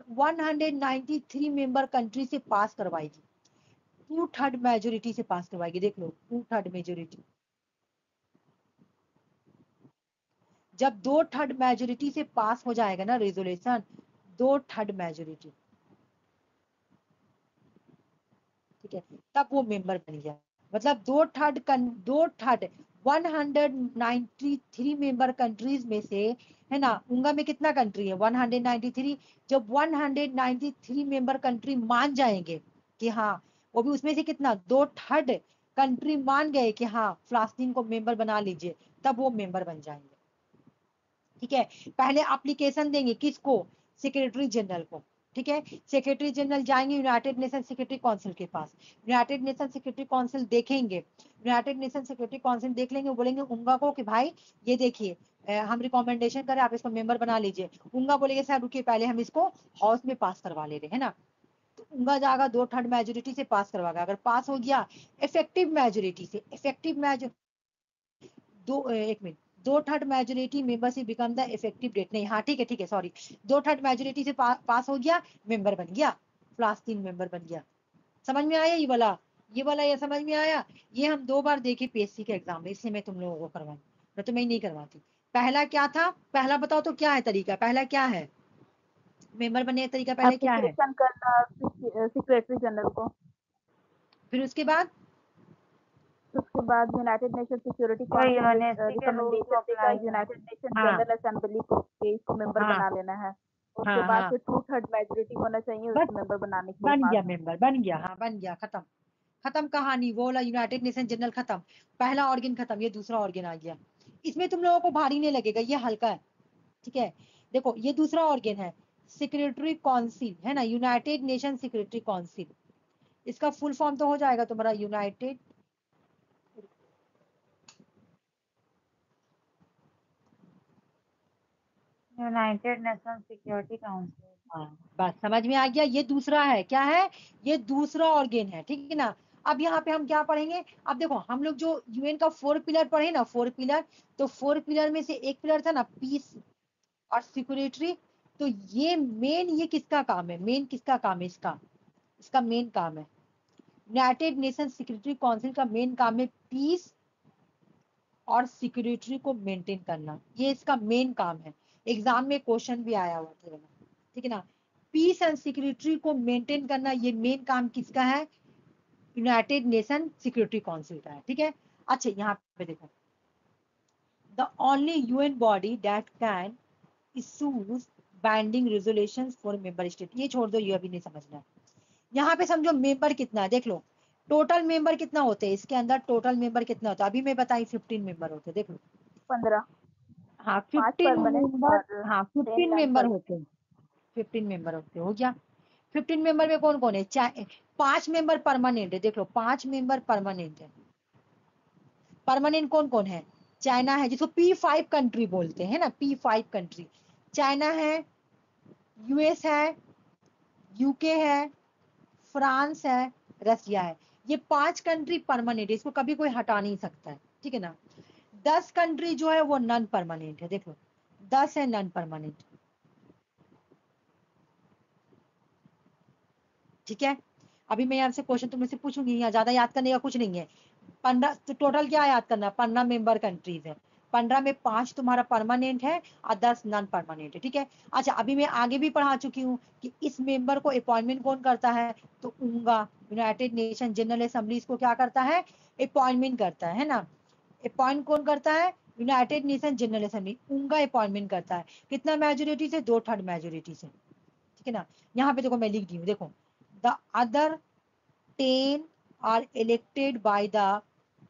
193 मेंबर कंट्री से पास करवाएगी, 2/3 मेजोरिटी से पास करवाएगी। देख लो 2/3 मेजोरिटी, जब 2/3 मेजोरिटी से पास हो जाएगा ना रेजोल्यूशन, 2/3 मेजोरिटी, ठीक है, तब वो मेंबर बन गया। मतलब 2/3 193 मेंबर कंट्रीज में से, है ना, उंगा में कितना कंट्री है 193। जब 193 मेंबर कंट्री मान जाएंगे कि हाँ, वो भी उसमें से कितना 2/3 कंट्री मान गए कि हाँ फलस्तीन को मेंबर बना लीजिए, तब वो मेंबर बन जाएंगे। ठीक है, पहले एप्लीकेशन देंगे किसको, सेक्रेटरी जनरल को। ठीक है, सेक्रेटरी जनरल जाएंगे यूनाइटेड नेशन सिक्योरिटी काउंसिल के पास, यूनाइटेड नेशन सिक्योरिटी काउंसिल देखेंगे, यूनाइटेड नेशन सिक्योरिटी काउंसिल देख लेंगे, बोलेंगे उंगा को कि भाई ये देखिए हम रिकमेंडेशन करें, आप इसको मेंबर बना लीजिए। उंगा बोलेंगे सर रुकिए, पहले हम इसको हाउस में पास करवा ले रहे, है ना। तो उंगा जाएगा 2/3 मेजोरिटी से पास करवाएगा, अगर पास हो गया इफेक्टिव मेजोरिटी से, इफेक्टिव मेजोरिटी, एक minute, 2/3 majority membership become the effective date, नहीं हाँ ठीक है सॉरी, 2/3 मेजोरिटी से पास हो गया, मेंबर बन गया, फलस्तीन मेंबर बन गया। समझ में आया ये वाला ये समझ में आया। ये हम 2 बार देखे पीएससी के एग्जाम में, इसलिए मैं तुम लोगों को करवाई, मैं तुम्हें नहीं करवाती। पहला क्या था, पहला बताओ तो क्या है तरीका, पहला क्या है, मेंबर बनने का तरीका पहले क्या है, एप्लीकेशन करना सेक्रेटरी जनरल को, फिर उसके बाद United nation security council recommendation देगा यूनाइटेड नेशन हाँ जनरल असेंबली को कि इसको मेंबर हाँ बना लेना है। उसके हाँ बाद हाँ, फिर 2/3 मेजोरिटी होना चाहिए बस उसको मेंबर बनाने के लिए बन पास। गया मेंबर, बन गया, हाँ बन गया, खत्म, खत्म कहानी, वो वाला यूनाइटेड नेशन जनरल खत्म, पहला ऑर्गन खत्म, ये दूसरा ऑर्गन आ गया। इसमें तुम लोगों को भारी नहीं लगेगा, ये हल्का है। ठीक है, देखो ये दूसरा ऑर्गन है, सिक्योरिटी काउंसिल, है ना, यूनाइटेड नेशन सिक्योरिटी काउंसिल। इसका फुल फॉर्म तो हो जाएगा तुम्हारा यूनाइटेड नेशन सिक्योरिटी काउंसिल। हाँ बस समझ में आ गया, ये दूसरा है, क्या है, ये दूसरा ऑर्गन है। ठीक है ना, अब यहाँ पे हम क्या पढ़ेंगे, अब देखो हम लोग जो यूएन का 4 पिलर पढ़े ना, 4 पिलर, तो 4 पिलर में से एक पिलर था ना पीस और सिक्योरिटी। तो ये मेन, ये किसका काम है, मेन किसका काम है, इसका, इसका मेन काम है, यूनाइटेड नेशन सिक्योरिटी काउंसिल का मेन काम है पीस और सिक्योरिटी को मेंटेन करना, ये इसका मेन काम है। एग्जाम में क्वेश्चन भी आया हुआ था, ठीक है ना। पीस एंड सिक्योरिटी को मेंटेन करना, ये मेन काम किसका है? यूनाइटेड नेशन सिक्योरिटी काउंसिल का है, ठीक है। अच्छा यहाँ पे देखो, the only UN body that can issues binding resolutions for member state, ये छोड़ दो, ये अभी नहीं समझना है। यहाँ पे समझो मेंबर कितना है, देख लो टोटल मेंबर कितना होते हैं इसके अंदर, टोटल मेंबर कितना होता है, अभी मैं बताई 15 मेंबर होते हैं, देख लो 15। हाँ 5 15 परमानेंट मेंबर, और हाँ 10 15 नॉन मेंबर होते हैं, 15 मेंबर होते हैं, हो गया। 15 मेंबर में कौन कौन है? 5 मेंबर परमानेंट है, देख लो 5 मेंबर परमानेंट है। परमानेंट कौन कौन है? चाइना है, जिसको P5 कंट्री बोलते हैं ना, P5 कंट्री। चाइना है, यूएस है, यूके है, फ्रांस है, रसिया है। ये 5 कंट्री परमानेंट है, इसको कभी कोई हटा नहीं सकता है, ठीक है ना। 10 कंट्री जो है वो नॉन परमानेंट है, देख लो 10 है नॉन परमानेंट, ठीक है। अभी मैं यहाँ से क्वेश्चन तुमसे से पूछूंगी, यहाँ ज्यादा याद करने का कुछ नहीं है। 15 तो टोटल क्या याद करना, 15 मेंबर कंट्रीज है, 15 में 5 तुम्हारा परमानेंट है और 10 नॉन परमानेंट है, ठीक है। अच्छा अभी मैं आगे भी पढ़ा चुकी हूँ कि इस मेंबर को अपॉइंटमेंट कौन करता है, तो उंगा यूनाइटेड नेशन जनरल असेंबली इसको क्या करता है? अपॉइंटमेंट करता है ना। अपॉइंट कौन करता है? यूनाइटेड नेशन जनरल असेंबली, उनका अपॉइंटमेंट करता है। कितना मेजोरिटी से? 2/3 मेजोरिटी से, ठीक है ना। यहाँ पे देखो मैं लिख दी हूँ, देखो the other 10 are elected by the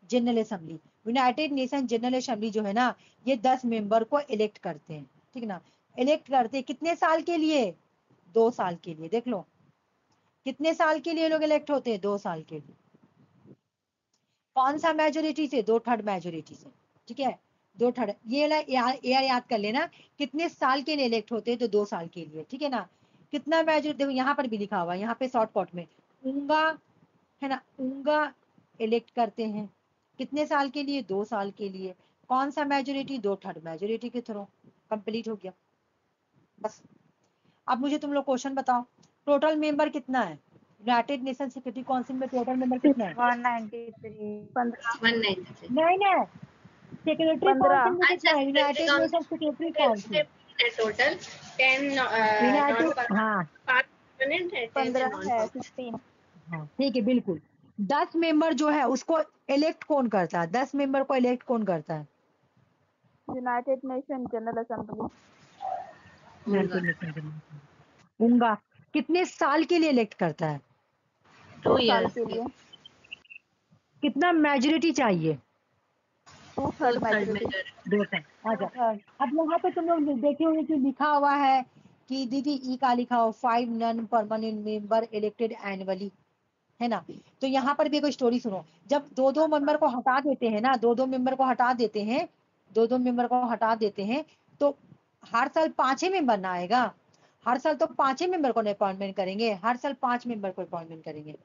general assembly. United nation general Assembly जो है ना, ये 10 मेंबर को इलेक्ट करते हैं, ठीक है ना। इलेक्ट करते हैं कितने साल के लिए? 2 साल के लिए, देख लो कितने साल के लिए लोग इलेक्ट होते हैं? 2 साल के लिए। कौन सा मेजोरिटी से? 2/3 मेजोरिटी से, ठीक है। 2/3, ये याद कर लेना, कितने साल के लिए इलेक्ट होते हैं? तो 2 साल के लिए, ठीक है ना। कितना मेजोरिटी, देखो यहाँ पर भी लिखा हुआ है, यहाँ पे शॉर्टकट में उंगा है ना, उंगा इलेक्ट करते हैं कितने साल के लिए? 2 साल के लिए। कौन सा मेजोरिटी? 2/3 मेजोरिटी के थ्रू। कंप्लीट हो गया बस। अब मुझे तुम लोग क्वेश्चन बताओ, टोटल मेंबर कितना है यूनाइटेड नेशन सिक्योरिटी काउंसिल में? टोटल मेंबर कितना है? 193। 15। 193। नहीं नहीं, सेक्रेटरी 15। काउंसिल में अच्छा कितना है? United nation secretary council, total 10 non United, हाँ परमानेंट है, 10 है 15 नॉन है, परमानेंट। 15। हाँ ठीक है बिल्कुल। 10 मेंबर जो है उसको इलेक्ट कौन करता है? 10 मेंबर को इलेक्ट कौन करता है? United nation general assembly. United nation general. UNGA कितने साल के लिए इलेक्ट करता है? 2 2 साल years के के लिए। कितना मेजोरिटी चाहिए? 2/3 2/3 मेजोरिटी। मेजर। 2/3। अच्छा 2/3। अब यहाँ पे तुम लोग देखे होंगे कि लिखा हुआ है कि दीदी ई का लिखा हो 5 non permanent member elected annually, है ना। तो यहाँ पर भी कोई स्टोरी सुनो, जब 2-2 मेंबर को हटा देते हैं ना, 2-2 मेंबर को हटा देते हैं, 2-2 मेंबर को हटा देते हैं, तो हर साल 5 ही मेंबर ना आएगा। हर साल तो 5 ही मेंबर को अपॉइंटमेंट करेंगे, हर साल 5 मेंबर को अपॉइंटमेंट करेंगे।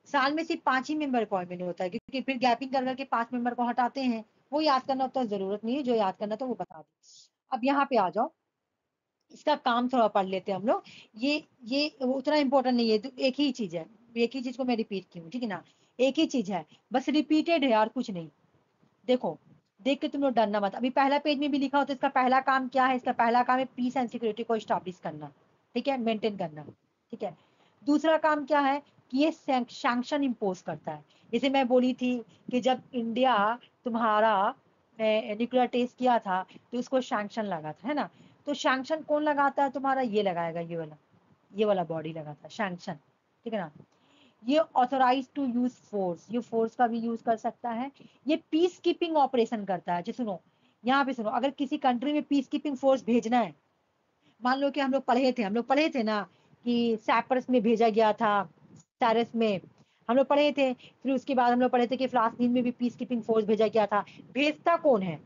साल में सिर्फ 5 ही मेंबर अपॉइंटमेंट होता है, क्योंकि फिर गैपिंग कर करके 5 मेंबर को हटाते हैं। वो याद करना तो जरूरत नहीं है, जो याद करना तो वो बता दो। अब यहाँ पे आ जाओ, इसका काम थोड़ा पढ़ लेते हैं हम लोग। ये उतना इंपॉर्टेंट नहीं है, तो एक ही चीज है, एक ही चीज को मैं रिपीट की हूँ, ठीक है ना। एक ही चीज है, बस रिपीटेड है और कुछ नहीं। देखो देख के तुम लोग डरना मत, अभी पहला पेज में भी लिखा हो तो इसका पहला काम क्या है? इसका पहला काम है पीस एंड सिक्योरिटी को स्टैब्लिश करना, ठीक है, मेंटेन करना, ठीक है। दूसरा काम क्या है कि ये सैंक्शन इम्पोज करता है। जैसे मैं बोली थी कि जब इंडिया तुम्हारा न्यूक्लियर टेस्ट किया था तो उसको सैंक्शन लगा था, है ना। तो सैंक्शन कौन लगाता है तुम्हारा? ये लगाएगा, ये वाला बॉडी लगाता है सैंक्शन, ठीक है ना। ये ऑथोराइज टू यूज फोर्स, ये फोर्स का भी यूज कर सकता है। ये पीस कीपिंग ऑपरेशन करता है। जो सुनो यहाँ पे सुनो, अगर किसी कंट्री में पीस कीपिंग फोर्स भेजना है, मान लो कि हम लोग पढ़े थे ना कि सैप्रस में भेजा गया था, सारस में हम लोग पढ़े थे। फिर उसके बाद हम लोग पढ़े थे कि फ्लास्तीन में भी पीस कीपिंग फोर्स भेजा गया था। भेजता कौन है?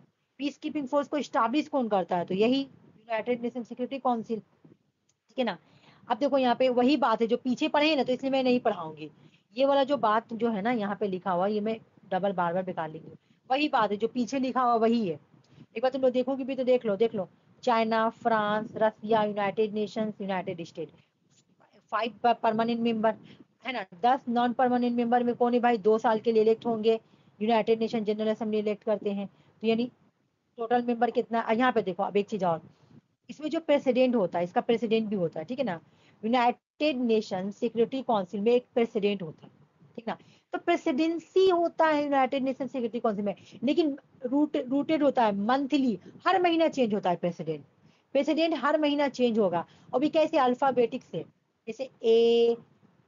पीस कीपिंग फोर्स को स्टैब्लिश कौन करता है? तो यही यूनाइटेड नेशन सिक्योरिटी काउंसिल, ठीक है ना। अब देखो यहाँ पे वही बात है जो पीछे पढ़े हैं ना, तो इसलिए मैं नहीं पढ़ाऊंगी। ये वाला जो बात जो है ना यहाँ पे लिखा हुआ, ये मैं डबल बार बार बेकार लिखी हूँ। वही बात है जो पीछे लिखा हुआ वही है। एक बार तुम लोग देखोगे भी तो देख लो China, France, Russia, united nations, united state, 5 permanent member, है ना। 10 नॉन परमानेंट मेंबर में कौन है भाई? 2 साल के लिए इलेक्ट होंगे, United nation general assembly elect करते हैं। तो यानी टोटल मेंबर कितना, यहाँ पे देखो अब एक चीज और, इसमें जो प्रेसिडेंट होता है, इसका प्रेसिडेंट भी होता है, ठीक है ना। यूनाइटेड नेशन सिक्योरिटी काउंसिल में एक प्रेसिडेंट होता है, ठीक ना। तो प्रेसिडेंसी होता है यूनाइटेड नेशन सिक्योरिटी काउंसिल में, लेकिन रूटेड होता है मंथली, हर महीना चेंज होता है प्रेसिडेंट। प्रेसिडेंट हर महीना चेंज होगा, और भी कैसे, अल्फाबेटिक से, जैसे ए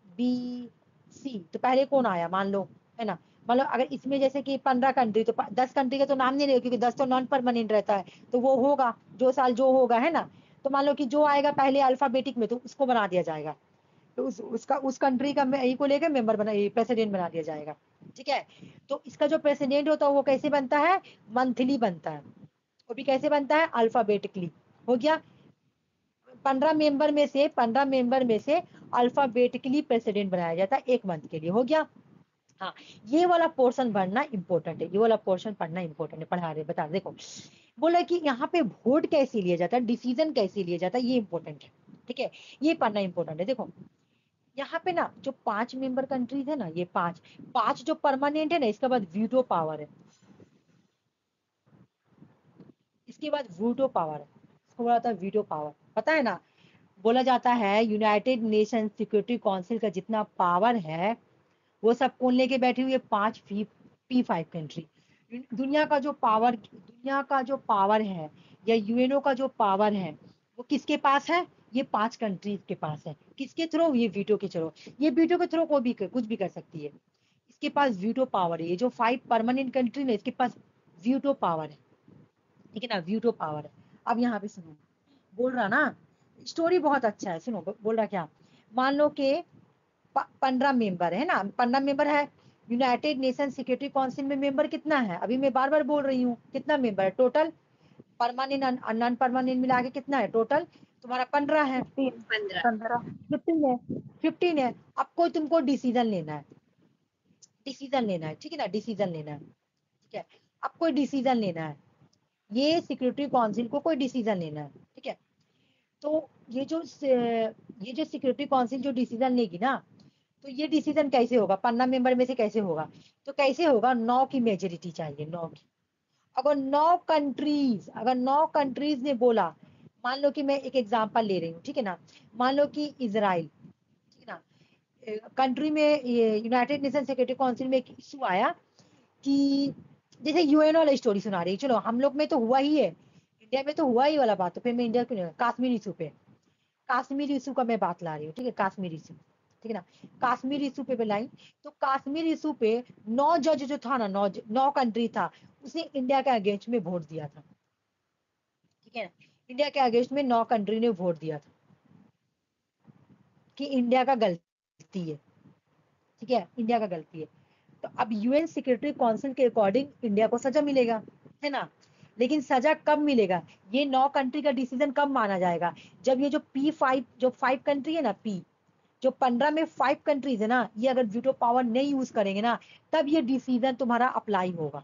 बी सी, तो पहले कौन आया मान लो, है ना। मतलब अगर इसमें जैसे कि 15 कंट्री, तो 10 कंट्री का तो नाम नहीं रहेगा, क्योंकि 10 तो नॉन परमानेंट रहता है, तो वो होगा जो साल जो होगा, है ना। तो मान लो कि जो आएगा पहले अल्फाबेटिक में, तो उसको बना दिया जाएगा, तो उस कंट्री का यही को लेकर मेंबर बना, प्रेसिडेंट बना दिया जाएगा, ठीक है। तो इसका जो प्रेसिडेंट होता है वो कैसे बनता है, मंथली बनता है, वो भी कैसे बनता है, अल्फाबेटिकली। हो गया। 15 मेंबर में से अल्फाबेटिकली प्रेसिडेंट बनाया जाता है एक मंथ के लिए। हो गया। हाँ, ये वाला पोर्शन पढ़ना इंपॉर्टेंट है, ये वाला पोर्शन पढ़ना इंपॉर्टेंट है, पढ़ा रहे बता देखो। बोला कि यहाँ पे वोट कैसे लिया जाता है, डिसीजन कैसे लिया जाता है, ये इंपॉर्टेंट है, ठीक है। ये पढ़ना इंपॉर्टेंट है। देखो यहाँ पे ना जो 5 मेंबर कंट्रीज है ना, ये पांच जो परमानेंट है ना, इसके बाद वीटो पावर है, इसके बाद वीटो पावर है, इसको बोला जाता है वीटो पावर, पता है ना। बोला जाता है यूनाइटेड नेशन सिक्योरिटी काउंसिल का जितना पावर है, वो सब कौन लेके बैठे हुए, 5 P5 कंट्री। दुनिया का जो पावर है, या यूएनओ का जो पावर है, वो किसके पास है, ये 5 कंट्रीज के पास है। किसके थ्रू, ये वीटो के थ्रू। ये वीटो के थ्रू कुछ भी कर सकती है, इसके पास वीटो पावर है। ये जो 5 परमानेंट कंट्री है, इसके पास वीटो पावर है, ठीक है ना, वीटो पावर है। अब यहाँ पे सुनो, बोल रहा ना, स्टोरी बहुत अच्छा है, सुनो बोल रहा क्या। मान लो कि 15 मेंबर है ना, 15 मेंबर है। यूनाइटेड नेशन सिक्योरिटी काउंसिल में मेंबर कितना है, अभी मैं बार बार बोल रही हूँ, कितना मेंबर है टोटल, परमानेंट नॉन परमानेंट मिला के कितना है टोटल तुम्हारा, 15 है। 15 15 है 15 है। अब कोई तुमको डिसीजन लेना है, ठीक है ना, डिसीजन लेना है, ठीक है। अब कोई डिसीजन लेना है, ये सिक्योरिटी काउंसिल को कोई डिसीजन लेना है, ठीक है। तो ये जो सिक्योरिटी काउंसिल जो डिसीजन लेगी ना, तो ये डिसीजन कैसे होगा, 15 मेंबर में से कैसे होगा, तो कैसे होगा, 9 की मेजोरिटी चाहिए, 9 की। अगर 9 कंट्रीज ने बोला, मान लो कि मैं एक एग्जांपल ले रही हूँ, ठीक है ना। मान लो कि इजराइल, ठीक है ना, कंट्री में यूनाइटेड नेशन सिक्योरिटी काउंसिल में एक इशू आया कि, जैसे यूएन वाला स्टोरी सुना रही, चलो हम लोग में तो हुआ ही है, इंडिया में तो हुआ ही वाला बात, तो फिर मैं इंडिया क्यों नहीं, कश्मीर इशू पे, कश्मीर इशू का मैं बात ला रही हूँ, ठीक है, कश्मीर इशू, ठीक है ना। कश्मीर इशू पे लाई, तो कश्मीर इशू पे 9 जज जो था ना, 9 कंट्री था, उसने इंडिया के अगेंस्ट में वोट दिया था, ठीक है ना। इंडिया के अगेंस्ट में 9 कंट्री ने वोट दिया था कि इंडिया का गलती है, ठीक है, इंडिया का गलती है। तो अब यूएन सिक्योरिटी काउंसिल के अकॉर्डिंग इंडिया को सजा मिलेगा, है ना। लेकिन सजा कब मिलेगा, ये 9 कंट्री का डिसीजन कब माना जाएगा, जब ये जो P5 जो 5 कंट्री है ना, जो 15 में 5 कंट्रीज है ना, ये अगर वीटो पावर नहीं यूज करेंगे ना, तब ये डिसीजन तुम्हारा अप्लाई होगा,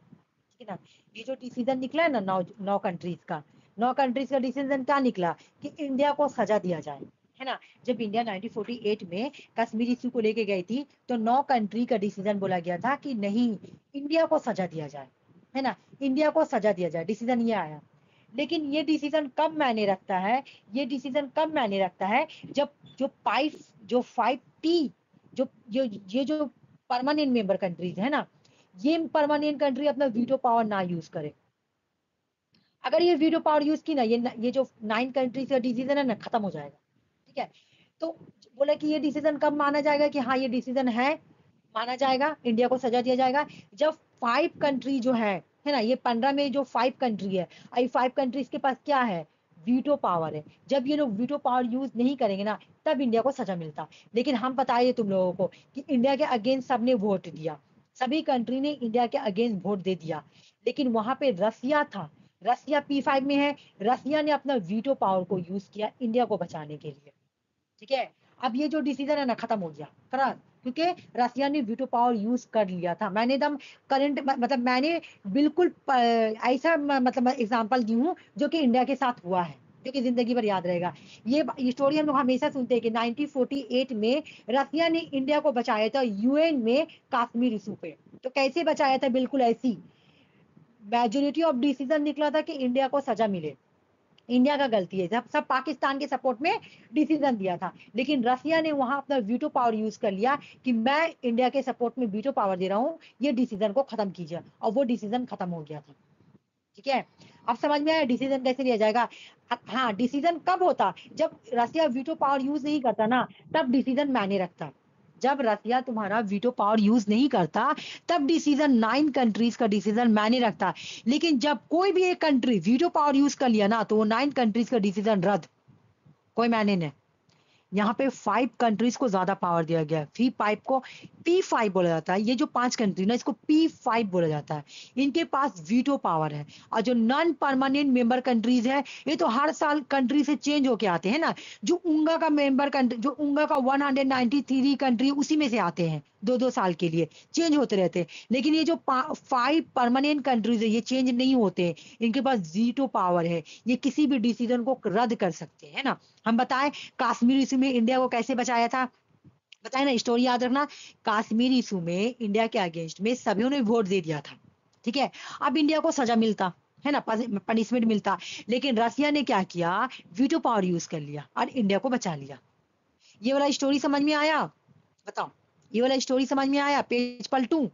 ठीक है ना। ये जो डिसीजन निकला है ना, 9 कंट्रीज का, 9 कंट्रीज का डिसीजन क्या निकला, कि इंडिया को सजा दिया जाए, है ना। जब इंडिया 1948 में कश्मीर इशू को लेके गई थी, तो 9 कंट्री का डिसीजन बोला गया था कि नहीं, इंडिया को सजा दिया जाए, है ना, इंडिया को सजा दिया जाए, डिसीजन ये आया। लेकिन ये डिसीजन कब मायने रखता है, ये डिसीजन कब मायने रखता है, जब जो 5P जो जो ये जो परमानेंट मेंबर कंट्रीज है ना, ये परमानेंट कंट्री अपना वीटो पावर ना यूज करे। अगर ये वीटो पावर यूज की ना, ये जो 9 कंट्रीज का डिसीजन है ना, खत्म हो जाएगा, ठीक है। तो बोला कि ये डिसीजन कब माना जाएगा, कि हाँ ये डिसीजन है, माना जाएगा, इंडिया को सजा दिया जाएगा, जब 5 कंट्री जो है ना, ये 15 में जो 5 कंट्री है, 5 कंट्रीज के पास क्या है, वीटो पावर है। जब ये लोग वीटो पावर यूज नहीं करेंगे ना, तब इंडिया को सजा मिलता। लेकिन हम बताइए तुम लोगों को कि इंडिया के अगेंस्ट सबने वोट दिया, सभी कंट्री ने इंडिया के अगेंस्ट वोट दे दिया, लेकिन वहां पे रसिया था, रसिया P5 में है, रसिया ने अपना वीटो पावर को यूज किया इंडिया को बचाने के लिए, ठीक है। अब ये जो डिसीजन है ना, खत्म हो गया, खरा, क्योंकि रसिया ने वीटो पावर यूज कर लिया था। मैंने एकदम करंट मतलब मैंने बिल्कुल ऐसा मतलब एग्जांपल दी हूँ जो कि इंडिया के साथ हुआ है, जो कि जिंदगी भर याद रहेगा। ये स्टोरी हम लोग हमेशा सुनते हैं कि 1948 में रसिया ने इंडिया को बचाया था यूएन में कश्मीर इशू पे। तो कैसे बचाया था, बिल्कुल ऐसी मेजोरिटी ऑफ डिसीजन निकला था कि इंडिया को सजा मिले, इंडिया का गलती है, जब सब पाकिस्तान के सपोर्ट में डिसीजन दिया था, लेकिन रसिया ने वहां अपना वीटो पावर यूज कर लिया कि मैं इंडिया के सपोर्ट में वीटो पावर दे रहा हूं, ये डिसीजन को खत्म कीजिए, और वो डिसीजन खत्म हो गया था। ठीक है, अब समझ में आया डिसीजन कैसे लिया जाएगा। हाँ, डिसीजन कब होता, जब रसिया वीटो पावर यूज नहीं करता ना, तब डिसीजन मायने रखता। जब रसिया तुम्हारा वीटो पावर यूज नहीं करता, तब डिसीजन 9 कंट्रीज का डिसीजन मायने रखता। लेकिन जब कोई भी एक कंट्री वीटो पावर यूज कर लिया ना, तो वो 9 कंट्रीज का डिसीजन रद्द, कोई मायने नहीं। यहाँ पे 5 कंट्रीज को ज्यादा पावर दिया गया है, P5 को P5 बोला जाता है। ये जो 5 कंट्री ना, इसको P5 बोला जाता है, इनके पास वीटो पावर है। और जो नॉन परमानेंट मेंबर कंट्रीज है, ये तो हर साल कंट्री से चेंज होके आते हैं ना। जो उंगा का मेंबर कंट्री, जो उंगा का 193 कंट्री, उसी में से आते हैं, 2-2 साल के लिए चेंज होते रहते हैं। लेकिन ये जो 5 परमानेंट कंट्रीज है, ये चेंज नहीं होते, इनके पास वीटो पावर है, ये किसी भी डिसीजन को रद्द कर सकते हैं ना। हम बताएं कश्मीर इशू में इंडिया को कैसे बचाया था, बताए ना, स्टोरी याद रखना। कश्मीर इशू में इंडिया के अगेंस्ट में सभी ने वोट दे दिया था, ठीक है। अब इंडिया को सजा मिलता है ना, पनिशमेंट मिलता, लेकिन रसिया ने क्या किया, वीटो पावर यूज कर लिया और इंडिया को बचा लिया। ये वाला स्टोरी समझ में आया, बताओ, ये वाला स्टोरी समझ में आया। पेज पलटू,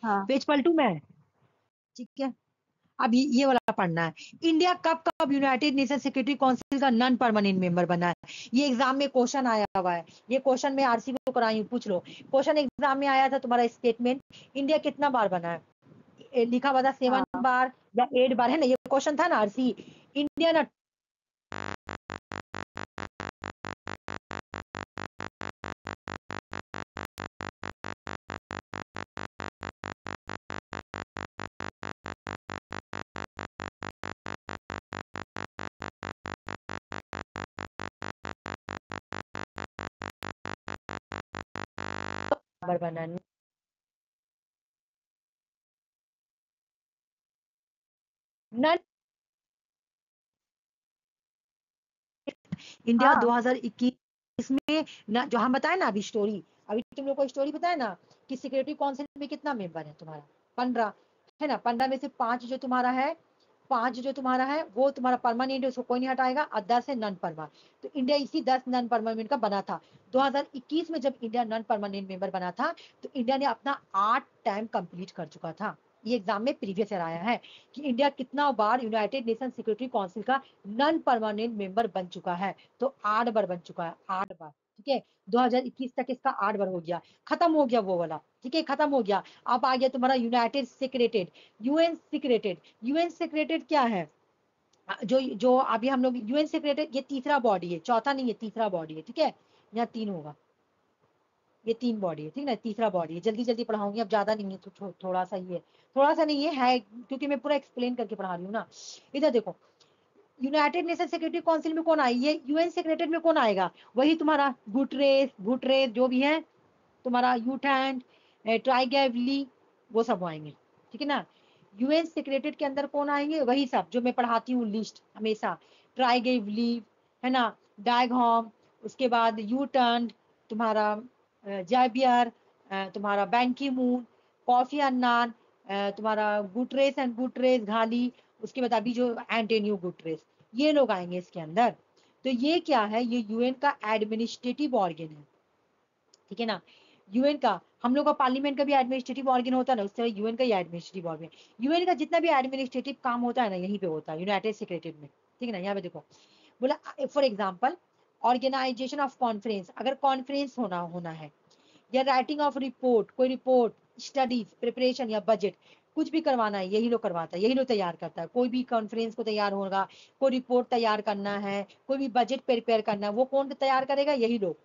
हाँ पेज पलटू मैं, ठीक है। अब ये वाला पढ़ना है, इंडिया कब कब यूनाइटेड नेशन सिक्योरिटी काउंसिल का नॉन परमानेंट मेंबर बना है। ये एग्जाम में क्वेश्चन आया हुआ है, ये क्वेश्चन में आरसी को कराई हूं, पूछ लो। क्वेश्चन एग्जाम में आया था तुम्हारा, स्टेटमेंट इंडिया कितना बार बना है, लिखा हुआ था 7 हाँ बार या 8 बार, है ना, ये क्वेश्चन था ना आरसी। इंडिया ना बार बना है। नॉन इंडिया हाँ 2021 में ना, जो हम बताए ना अभी स्टोरी, अभी तुम लोग को स्टोरी बताए ना कि सिक्योरिटी काउंसिल में कितना मेंबर है तुम्हारा, 15 है ना। 15 में से 5 जो तुम्हारा है, 5 जो तुम्हारा है वो तुम्हारा परमानेंट है, उसको कोई नहीं हटाएगा, और 10 है नॉन परमानेंट। तो इंडिया इसी 10 नॉन परमानेंट का बना था। 2021 में जब इंडिया नॉन परमानेंट मेंबर बना था, तो इंडिया ने अपना 8 टाइम कंप्लीट कर चुका था। ये एग्जाम में प्रीवियस ईयर आया है कि इंडिया कितना बार यूनाइटेड नेशन सिक्योरिटी काउंसिल का नॉन परमानेंट मेंबर बन चुका है। तो 8 बार बन चुका है, 8 बार, ठीक है। 2021 तक इसका 8 बार हो गया, खत्म हो गया वो वाला, ठीक है, खत्म हो गया। अब आ गया तुम्हारा United secreted, UN secreted. UN secreted क्या है, जो जो अभी हम लोग यूएन सेक्रेटेड, ये तीसरा बॉडी है, चौथा नहीं है, तीसरा बॉडी है, ठीक है। यहाँ 3 होगा, ये 3 बॉडी है, ठीक है ना, तीसरा बॉडी है। जल्दी जल्दी पढ़ाऊंगी, अब ज्यादा नहीं है, तो थोड़ा सा ही है, थोड़ा सा नहीं है क्योंकि मैं पूरा एक्सप्लेन करके पढ़ा रही हूँ ना। इधर देखो, यूनाइटेड नेशन सिक्योरिटी काउंसिल में कौन आई, ये यूएन सेक्रेटरी में कौन आएगा, वही तुम्हारा गुटरेस जो भी है, तुम्हारा यूटैंड, ट्राइगेवली, वो सब आएंगे, ठीक है ना। यूएन सेक्रेटरी के अंदर कौन आएंगे, वही सब जो मैं पढ़ाती हूँ लिस्ट हमेशा, ट्राइगेवली, है ना, डायगहॉम, उसके बाद यूटर्न, तुम्हारा जैबियर, तुम्हारा बैंकी मून, कॉफी अन्नान, तुम्हारा गुटरेस एंड गुटरेस घाली, उसके बाद अभी जो एंटोनियो गुटरेस, ये लोग आएंगे इसके अंदर। तो ये क्या है, ये यूएन का एडमिनिस्ट्रेटिव ऑर्गन है, ठीक है ना। यूएन का, हम लोग का पार्लियामेंट का भी एडमिनिस्ट्रेटिव ऑर्गन होता है ना, उस तरह यूएन का ही एडमिनिस्ट्रेटिव ऑर्गन। यूएन का जितना भी एडमिनिस्ट्रेटिव काम होता है ना, यहीं पे होता है, यूनाइटेड सेक्रेटरी में, ठीक है ना। यहाँ पे देखो, बोला for example organisation of conference, अगर कॉन्फ्रेंस होना होना है, या राइटिंग ऑफ रिपोर्ट, कोई रिपोर्ट, स्टडीज, प्रिपरेशन या बजट, कुछ भी करवाना है, यही लोग करवाता है, यही लोग तैयार करता है। कोई भी कॉन्फ्रेंस को तैयार होगा, कोई रिपोर्ट तैयार करना है, कोई भी बजट प्रिपेयर करना है, वो कौन तैयार करेगा, यही लोग,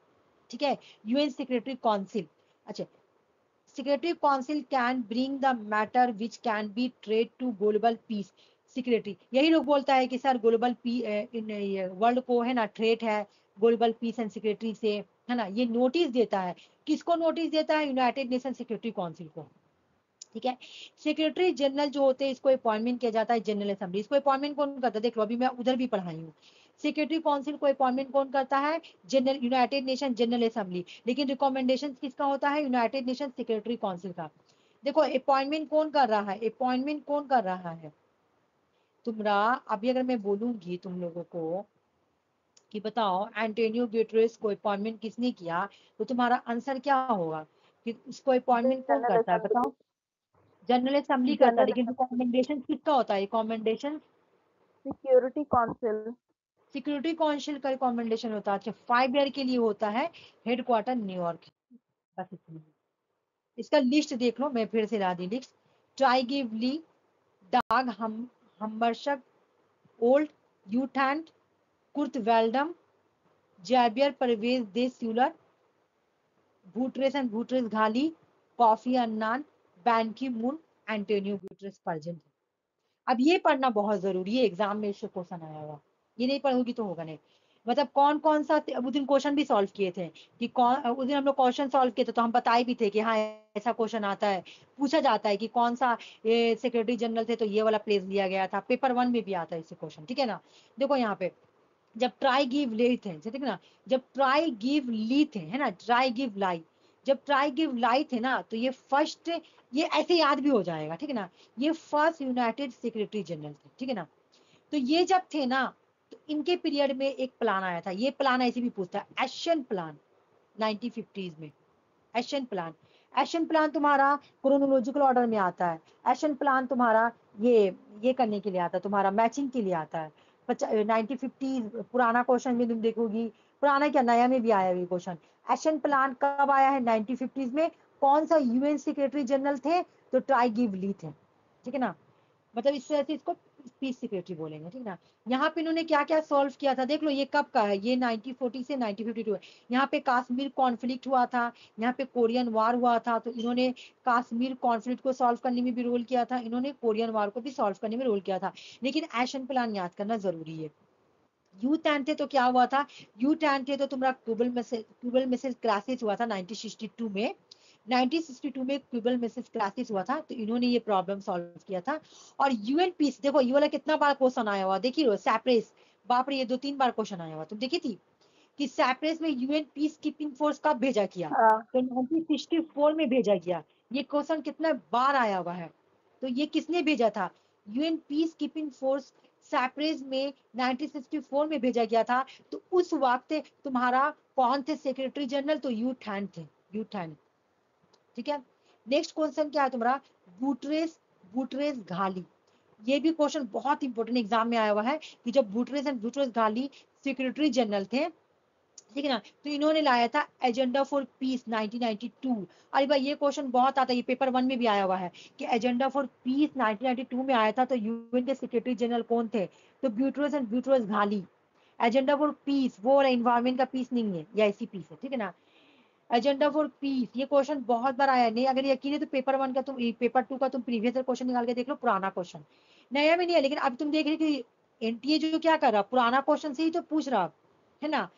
ठीक है। यूएन सिक्योरिटी काउंसिल, अच्छा, security council can bring the matter which can be threat to global peace. Security यही लोग बोलता है कि सर ग्लोबल इन वर्ल्ड को, है ना, थ्रेट है ग्लोबल पीस एंड सिक्योरिटी से, है ना। ये नोटिस देता है, किसको नोटिस देता है, यूनाइटेड नेशन सिक्योरिटी काउंसिल को, ठीक है। सेक्रेटरी जनरल जो होते हैं, इसको अपॉइंटमेंट किया जाता है जनरल असेंबली। इसको अपॉइंटमेंट कौन करता है, देख लो, अभी मैं उधर भी पढ़ाई हूँ। सेक्रेटरी काउंसिल को अपॉइंटमेंट कौन करता है, general, United nation general assembly, लेकिन रिकमेंडेशन किसका होता है, यूनाइटेड नेशन सेक्रेटरी काउंसिल का। देखो अपॉइंटमेंट कौन कर रहा है, अपॉइंटमेंट कौन कर रहा है तुम्हारा। अभी अगर मैं बोलूंगी तुम लोगों को कि बताओ एंटोनियो गुटेरेस को अपॉइंटमेंट किसने किया, तो तुम्हारा आंसर क्या होगा कि उसको अपॉइंटमेंट कौन जनरल करता है, असेंबली। बताओ। जनरल असेंबली करता है, जनरल लेकिन रिकमेंडेशन किसका होता है, recommendation security council. Security council का रिकमेंडेशन होता है। अच्छा 5 ईयर के लिए होता है, हेडक्वार्टर न्यूयॉर्क। बस इतना। इसका लिस्ट देख लो, मैं फिर से ला दी लिस्ट। ट्राइगिवली, डाग हम्बरशक, ओल्ड U Thant, Kurt Waldheim, Javier Perez de Cuellar, Guterres and Guterres Ghali, Kofi Annan, Ban Ki Moon, Antonio Guterres present. अब ये पढ़ना बहुत जरूरी है, एग्जाम में इससे क्वेश्चन आया हुआ, ये नहीं पढ़ोगी तो होगा नहीं। मतलब कौन कौन सा, उस दिन क्वेश्चन भी सॉल्व किए थे कि कौन, उस दिन हम लोग क्वेश्चन सॉल्व किए थे तो हम बताए भी थे कि हाँ ऐसा क्वेश्चन आता है, पूछा जाता है कि कौन सा सेक्रेटरी जनरल थे, तो ये वाला प्लेस लिया गया था, पेपर 1 में भी आता है इससे क्वेश्चन, ठीक है ना। देखो यहाँ पे जब ट्राई गिव ले थे, ठीक है ना, जब ट्राई गिव ली थे, है ना, ट्राई गिव लाई, जब ट्राई गिव लाई थे ना, तो ये फर्स्ट, ये ऐसे याद भी हो जाएगा, ठीक है ना, ये फर्स्ट यूनाइटेड सेक्रेटरी जनरल थे, ठीक है ना। तो ये जब थे ना, तो इनके पीरियड में एक प्लान आया था, ये प्लान ऐसे भी पूछता है, एशियन प्लान 1950s में। एशियन प्लान, एशियन प्लान तुम्हारा क्रोनोलॉजिकल ऑर्डर में आता है। एशियन प्लान तुम्हारा ये करने के लिए आता है, तुम्हारा मैचिंग के लिए आता है। 1950 पुराना क्वेश्चन में तुम देखोगी, पुराना क्या नया में भी आया है क्वेश्चन। एशियन प्लान कब आया है, 1950s में। कौन सा यूएन सेक्रेटरी जनरल थे, तो ट्राई गिव ली थे, ठीक है ना। मतलब इस तरह से इसको पीस सेक्रेटरी बोलेंगे, ठीक है ना। यहाँ पे इन्होंने क्या क्या सॉल्व किया था देख लो, ये कब का है, ये 1940 से 1952 है। यहाँ पे कश्मीर कॉन्फ्लिक्ट हुआ था, यहाँ पे कोरियन वार हुआ था, तो इन्होंने कश्मीर कॉन्फ्लिक्ट को सॉल्व करने में भी रोल किया था, इन्होंने कोरियन वार को भी सॉल्व करने में रोल किया था। लेकिन एशियन प्लान याद करना जरूरी है। यू टैन थे तो क्या हुआ था, यू टैन थे तो तुम्हारा क्यूबल मिसाइल क्राइसिस हुआ था 1962 में। 1962 में क्यूबल मिसाइल क्राइसिस हुआ था, तो इन्होंने ये प्रॉब्लम सॉल्व किया था। और यूएन पीस, देखो ये वाला कितना बार क्वेश्चन आया हुआ, देखिए सैप्रेस, बाप रे ये 2-3 बार क्वेश्चन आया हुआ, तुम देखी थी कि सैप्रेस में यूएन पीस कीपिंग फोर्स कब भेजा किया, हाँ। तो 1964 में भेजा गया। ये क्वेश्चन कितना बार आया हुआ है, तो ये किसने भेजा था, यूएन पीस कीपिंग फोर्स सैप्रेस में 1964 में भेजा गया था। तो उस वक्त तुम्हारा कौन थे सेक्रेटरी जनरल, तो यू थैन थे, यू थैन, ठीक है। नेक्स्ट क्वेश्चन क्या है तुम्हारा, बुटरेस बुटरेस घाली। ये भी क्वेश्चन बहुत इंपॉर्टेंट एग्जाम में आया हुआ है कि जब बुटरेस एंड बुटरेस घाली सेक्रेटरी जनरल थे, ठीक है ना, तो इन्होंने लाया था एजेंडा फॉर पीस 1992। अरे भाई ये क्वेश्चन बहुत आता है, ये पेपर 1 में भी आया हुआ है कि एजेंडा फॉर पीस 1992 में आया था, तो यूएन के सेक्रेटरी जनरल कौन थे, तो Boutros and Boutros Ghali. Agenda for peace वो वाला एनवायरमेंट का पीस नहीं है, ये ऐसी पीस है, ठीक है ना। एजेंडा फॉर पीस, ये क्वेश्चन बहुत बार आया है, नहीं अगर यकीन है तो पेपर 1 का तुम, पेपर 2 का तुम प्रीवियस क्वेश्चन निकाल के देख लो, पुराना क्वेश्चन, नया में नहीं है। लेकिन अब तुम देख रहे कि एनटीए जो क्या कर रहा, पुराना क्वेश्चन से ही तो पूछ रहा है ना।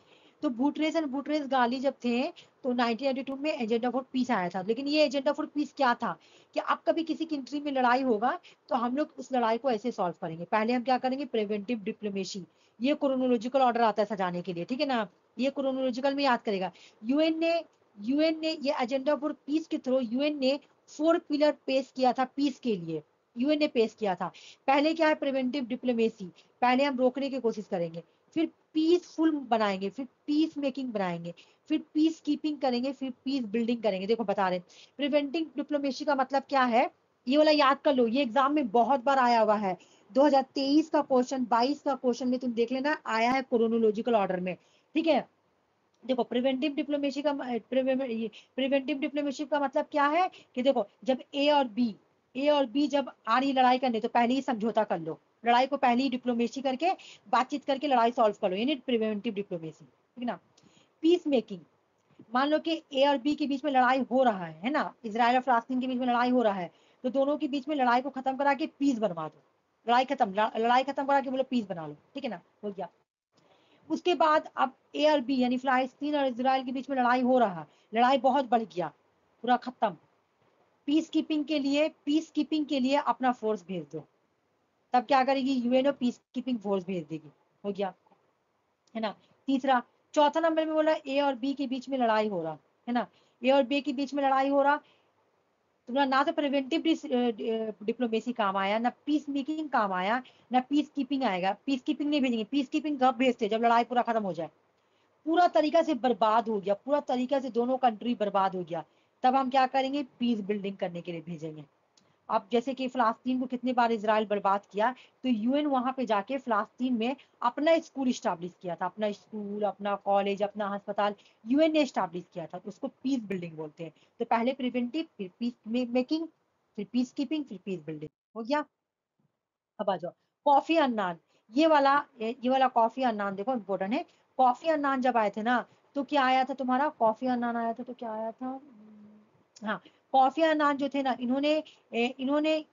तो बुटरेस एंड बुटरेस गाली जब थे, तो 1992 में एजेंडा फॉर पीस आया था। लेकिन ये एजेंडा फॉर पीस क्या था कि अब कभी किसी कंट्री में लड़ाई होगा, तो हम लोग उस लड़ाई को ऐसे सॉल्व करेंगे। पहले हम क्या करेंगे, प्रिवेंटिव डिप्लोमेसी, ये क्रोनोलॉजिकल ऑर्डर आता है सजाने के लिए, ठीक है ना, ये क्रोनोलॉजिकल में याद करेगा। यूएन ने ये एजेंडा फॉर पीस के थ्रू यूएन ने 4 पिलर पेश किया था पीस के लिए, यूएन ने पेश किया था। पहले क्या है, प्रिवेंटिव डिप्लोमेसी, पहले हम रोकने की कोशिश करेंगे, फिर पीसफुल बनाएंगे, फिर पीस मेकिंग बनाएंगे, फिर पीस कीपिंग करेंगे, फिर पीस बिल्डिंग करेंगे। देखो बता रहे प्रिवेंटिव डिप्लोमेसी का मतलब क्या है, ये वाला याद कर लो, ये एग्जाम में बहुत बार आया हुआ है। 2023 का क्वेश्चन, 22 का क्वेश्चन में तुम देख लेना, आया है क्रोनोलॉजिकल ऑर्डर में, ठीक है। देखो प्रिवेंटिव डिप्लोमेसी का मतलब क्या है कि देखो जब ए और बी जब आ रही लड़ाई करने, तो पहले ही समझौता कर लो, लड़ाई को पहले ही डिप्लोमेसी करके बातचीत करके लड़ाई सॉल्व कर लो, यानी प्रिवेंटिव डिप्लोमेसी, ठीक है ना। पीस मेकिंग, मान लो कि ए और बी के बीच में लड़ाई हो रहा है ना, इजराइल और फलस्तीन के बीच में लड़ाई हो रहा है, तो दोनों के बीच में लड़ाई को खत्म करा के पीस बनवा दो, लड़ाई खत्म करा के बोलो पीस बना लो, ठीक है ना, हो गया। उसके बाद अब ए और बी यानी फिलिस्तीन और इजराइल के बीच में लड़ाई हो रहा, लड़ाई बहुत बढ़ गया, पूरा खत्म, पीस कीपिंग के लिए अपना फोर्स भेज दो। तब क्या करेगी, यूएनओ पीस कीपिंग फोर्स भेज देगी, हो गया, है ना। तीसरा, चौथा नंबर में बोला ए और बी के बीच में लड़ाई हो रहा, है ना, ए और बी के बीच में लड़ाई हो रहा, तुम्हारा ना तो प्रिवेंटिव डिप्लोमेसी काम आया, ना पीस मेकिंग काम आया, ना पीस कीपिंग आएगा। पीस कीपिंग नहीं भेजेंगे, पीस कीपिंग कब भेजते, जब लड़ाई पूरा खत्म हो जाए, पूरा तरीका से बर्बाद हो गया, पूरा तरीका से दोनों कंट्री बर्बाद हो गया, तब हम क्या करेंगे, पीस बिल्डिंग करने के लिए भेजेंगे। अब जैसे कि फिलिस्तीन को कितने बार इसराइल बर्बाद किया, तो यूएन वहां पे जाके फिलिस्तीन में अपना स्कूल स्टैब्लिश किया था, अपना स्कूल, अपना कॉलेज, अपना अस्पताल यूएन ने स्टैब्लिश किया था, तो उसको पीस बिल्डिंग बोलते हैं। तो पहले प्रिवेंटिव, फिर पीस मेकिंग, फिर पीस कीपिंग, फिर पीस बिल्डिंग, हो गया। अब आ जाओ कॉफी अन्नान, ये वाला कॉफी अन्नान देखो इंपॉर्टेंट है। कॉफी अन्नान जब आए थे ना, तो क्या आया था तुम्हारा, कॉफी अन्नान आया था तो क्या आया था, हाँ, कॉफी अन्नान जो थे ना, इन्होंने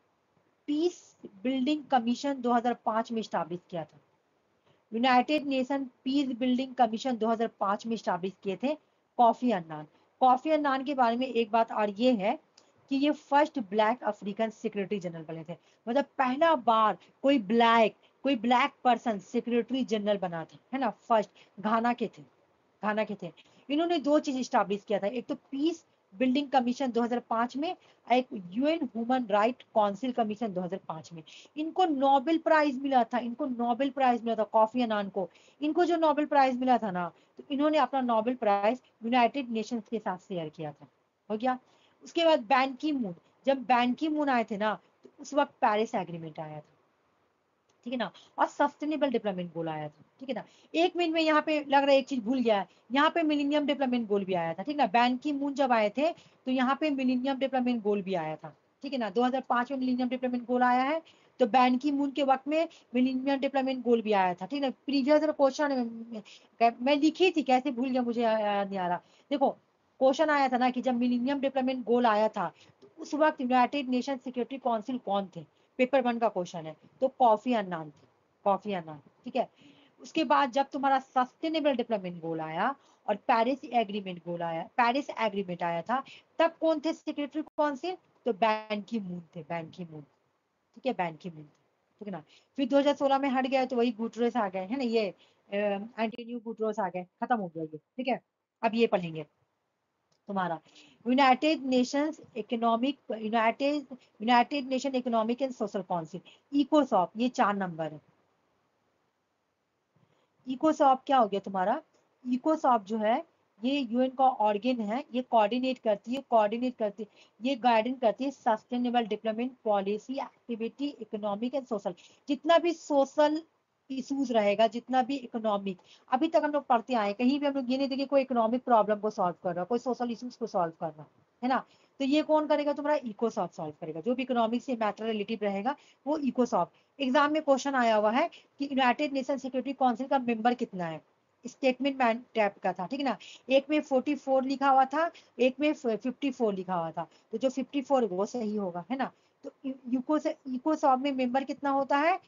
पीस बिल्डिंग कमीशन 2005 में स्टैब्लिश किया था। United nation peace building commission 2005 में स्टैब्लिश किए थे कॉफी अन्नान। कॉफी अन्नान के बारे में एक बात और ये है कि ये first black African secretary general बने थे, मतलब पहला बार कोई ब्लैक पर्सन सेक्रेटरी जनरल बना था, है ना, फर्स्ट। घाना के थे। इन्होंने दो चीज स्टैब्लिश किया था, एक तो पीस बिल्डिंग कमीशन 2005 में, एक UN human right council commission 2005 में। इनको नोबेल प्राइज मिला था कॉफी अन्नान को। इनको जो नोबेल प्राइज मिला था ना, तो इन्होंने अपना नोबेल प्राइज यूनाइटेड नेशंस के साथ शेयर किया था, हो गया। उसके बाद बैन की मून, जब बैन की मून आए थे ना, तो उस वक्त पेरिस एग्रीमेंट आया था, ठीक है ना, और सस्टेनेबल डेवलपमेंट गोल आया था, ठीक है ना। एक मिनट में यहाँ पे लग रहा है एक चीज भूल गया है, यहाँ पे मिलेनियम डेवलपमेंट गोल भी आया था, ठीक ना। बैन की मून जब आए थे, तो यहाँ पे मिलेनियम डेवलपमेंट गोल भी आया था, ठीक है ना। 2005 में मिलेनियम डेवलपमेंट गोल आया है, तो बैन की मून के वक्त में मिलेनियम डेवलपमेंट गोल भी आया था, ठीक है ना। प्रीवियस क्वेश्चन मैं लिखी थी, कैसे भूल गया, मुझे याद नहीं आ रहा। देखो क्वेश्चन आया था ना कि जब मिलेनियम डेवलपमेंट गोल आया था, तो उस वक्त यूनाइटेड नेशन सिक्योरिटी काउंसिल कौन थे, पेपर 1 का क्वेश्चन है, तो कॉफी अन्नान थे, कॉफी अन्नान, ठीक है। उसके बाद जब तुम्हारा सस्टेनेबल डेवलपमेंट गोल आया और पेरिस एग्रीमेंट आया था, तब कौन थे सेक्रेटरी काउंसिल, तो बैन की मून थे, बैन की मून, ठीक है, बैन की मून, ठीक है ना। फिर 2016 में हट गए, तो वही गुटरेस आ गए, है ना, ये एंटोनियो गुटरेस आ गए, खत्म हो गया ये, ठीक है। अब ये पढ़ेंगे तुम्हारा united nation economic and social council, इकोसॉक, ये 4 नंबर है। इकोसॉक क्या हो गया तुम्हारा, इकोसॉक जो है, ये यूएन का ऑर्गेन है, ये कोऑर्डिनेट करती है, ये गाइडेंस करती है sustainable development policy activity economic and social, जितना भी सोशल इश्यूज रहेगा, जितना भी इकोनॉमिक, अभी तक हम लोग पढ़ते आए, कहीं भी हम लोग ये नहीं देखे कोई इकोनॉमिक प्रॉब्लम को सॉल्व कर रहा, कोई सोशल इश्यूज को सॉल्व कर रहा, है ना। तो ये कौन करेगा, तुम्हारा इकोसॉक सॉल्व करेगा, जो भी इकोनॉमिक से मैटर रिलेटिव रहेगा, वो इकोसॉक। एग्जाम में क्वेश्चन आया हुआ है कि यूनाइटेड नेशन सिक्योरिटी काउंसिल का मेंबर कितना है, स्टेटमेंट टाइप का था, ठीक है ना। एक में 44 लिखा हुआ था, एक में 54 लिखा हुआ था, तो जो 54 वो सही होगा, है ना। तो इकोसॉक में मेंबर कितना होता है,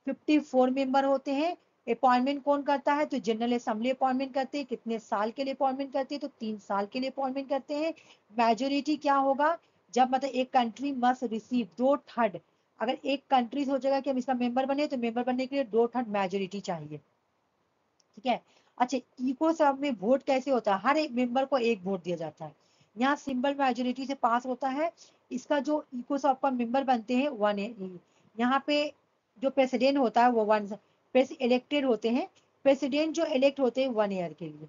54 मेंबर होते हैं। अपॉइंटमेंट कौन करता है, तो जनरल असेंबली अपॉइंटमेंट करते हैं, कितने साल के लिए अपॉइंटमेंट करते हैं, तो 3 साल के लिए अपॉइंटमेंट करते हैं। मेजोरिटी क्या होगा, जब मतलब एक कंट्री मस्ट रिसीव 2/3, अगर एक कंट्री सोचेगा कि हम इसका मेंबर बने, तो मेंबर बनने के लिए 2/3 मेजोरिटी चाहिए, ठीक है। अच्छा, इको सब में वोट कैसे होता है, हर एक मेंबर को एक वोट दिया जाता है, यहाँ सिंपल मेजोरिटी से पास होता है। इसका जो इको सब का मेंबर बनते हैं वन, यहाँ पे जो प्रेसिडेंट होता है वो वन इलेक्टेड होते हैं, प्रेसिडेंट जो इलेक्ट होते हैं 1 ईयर के लिए,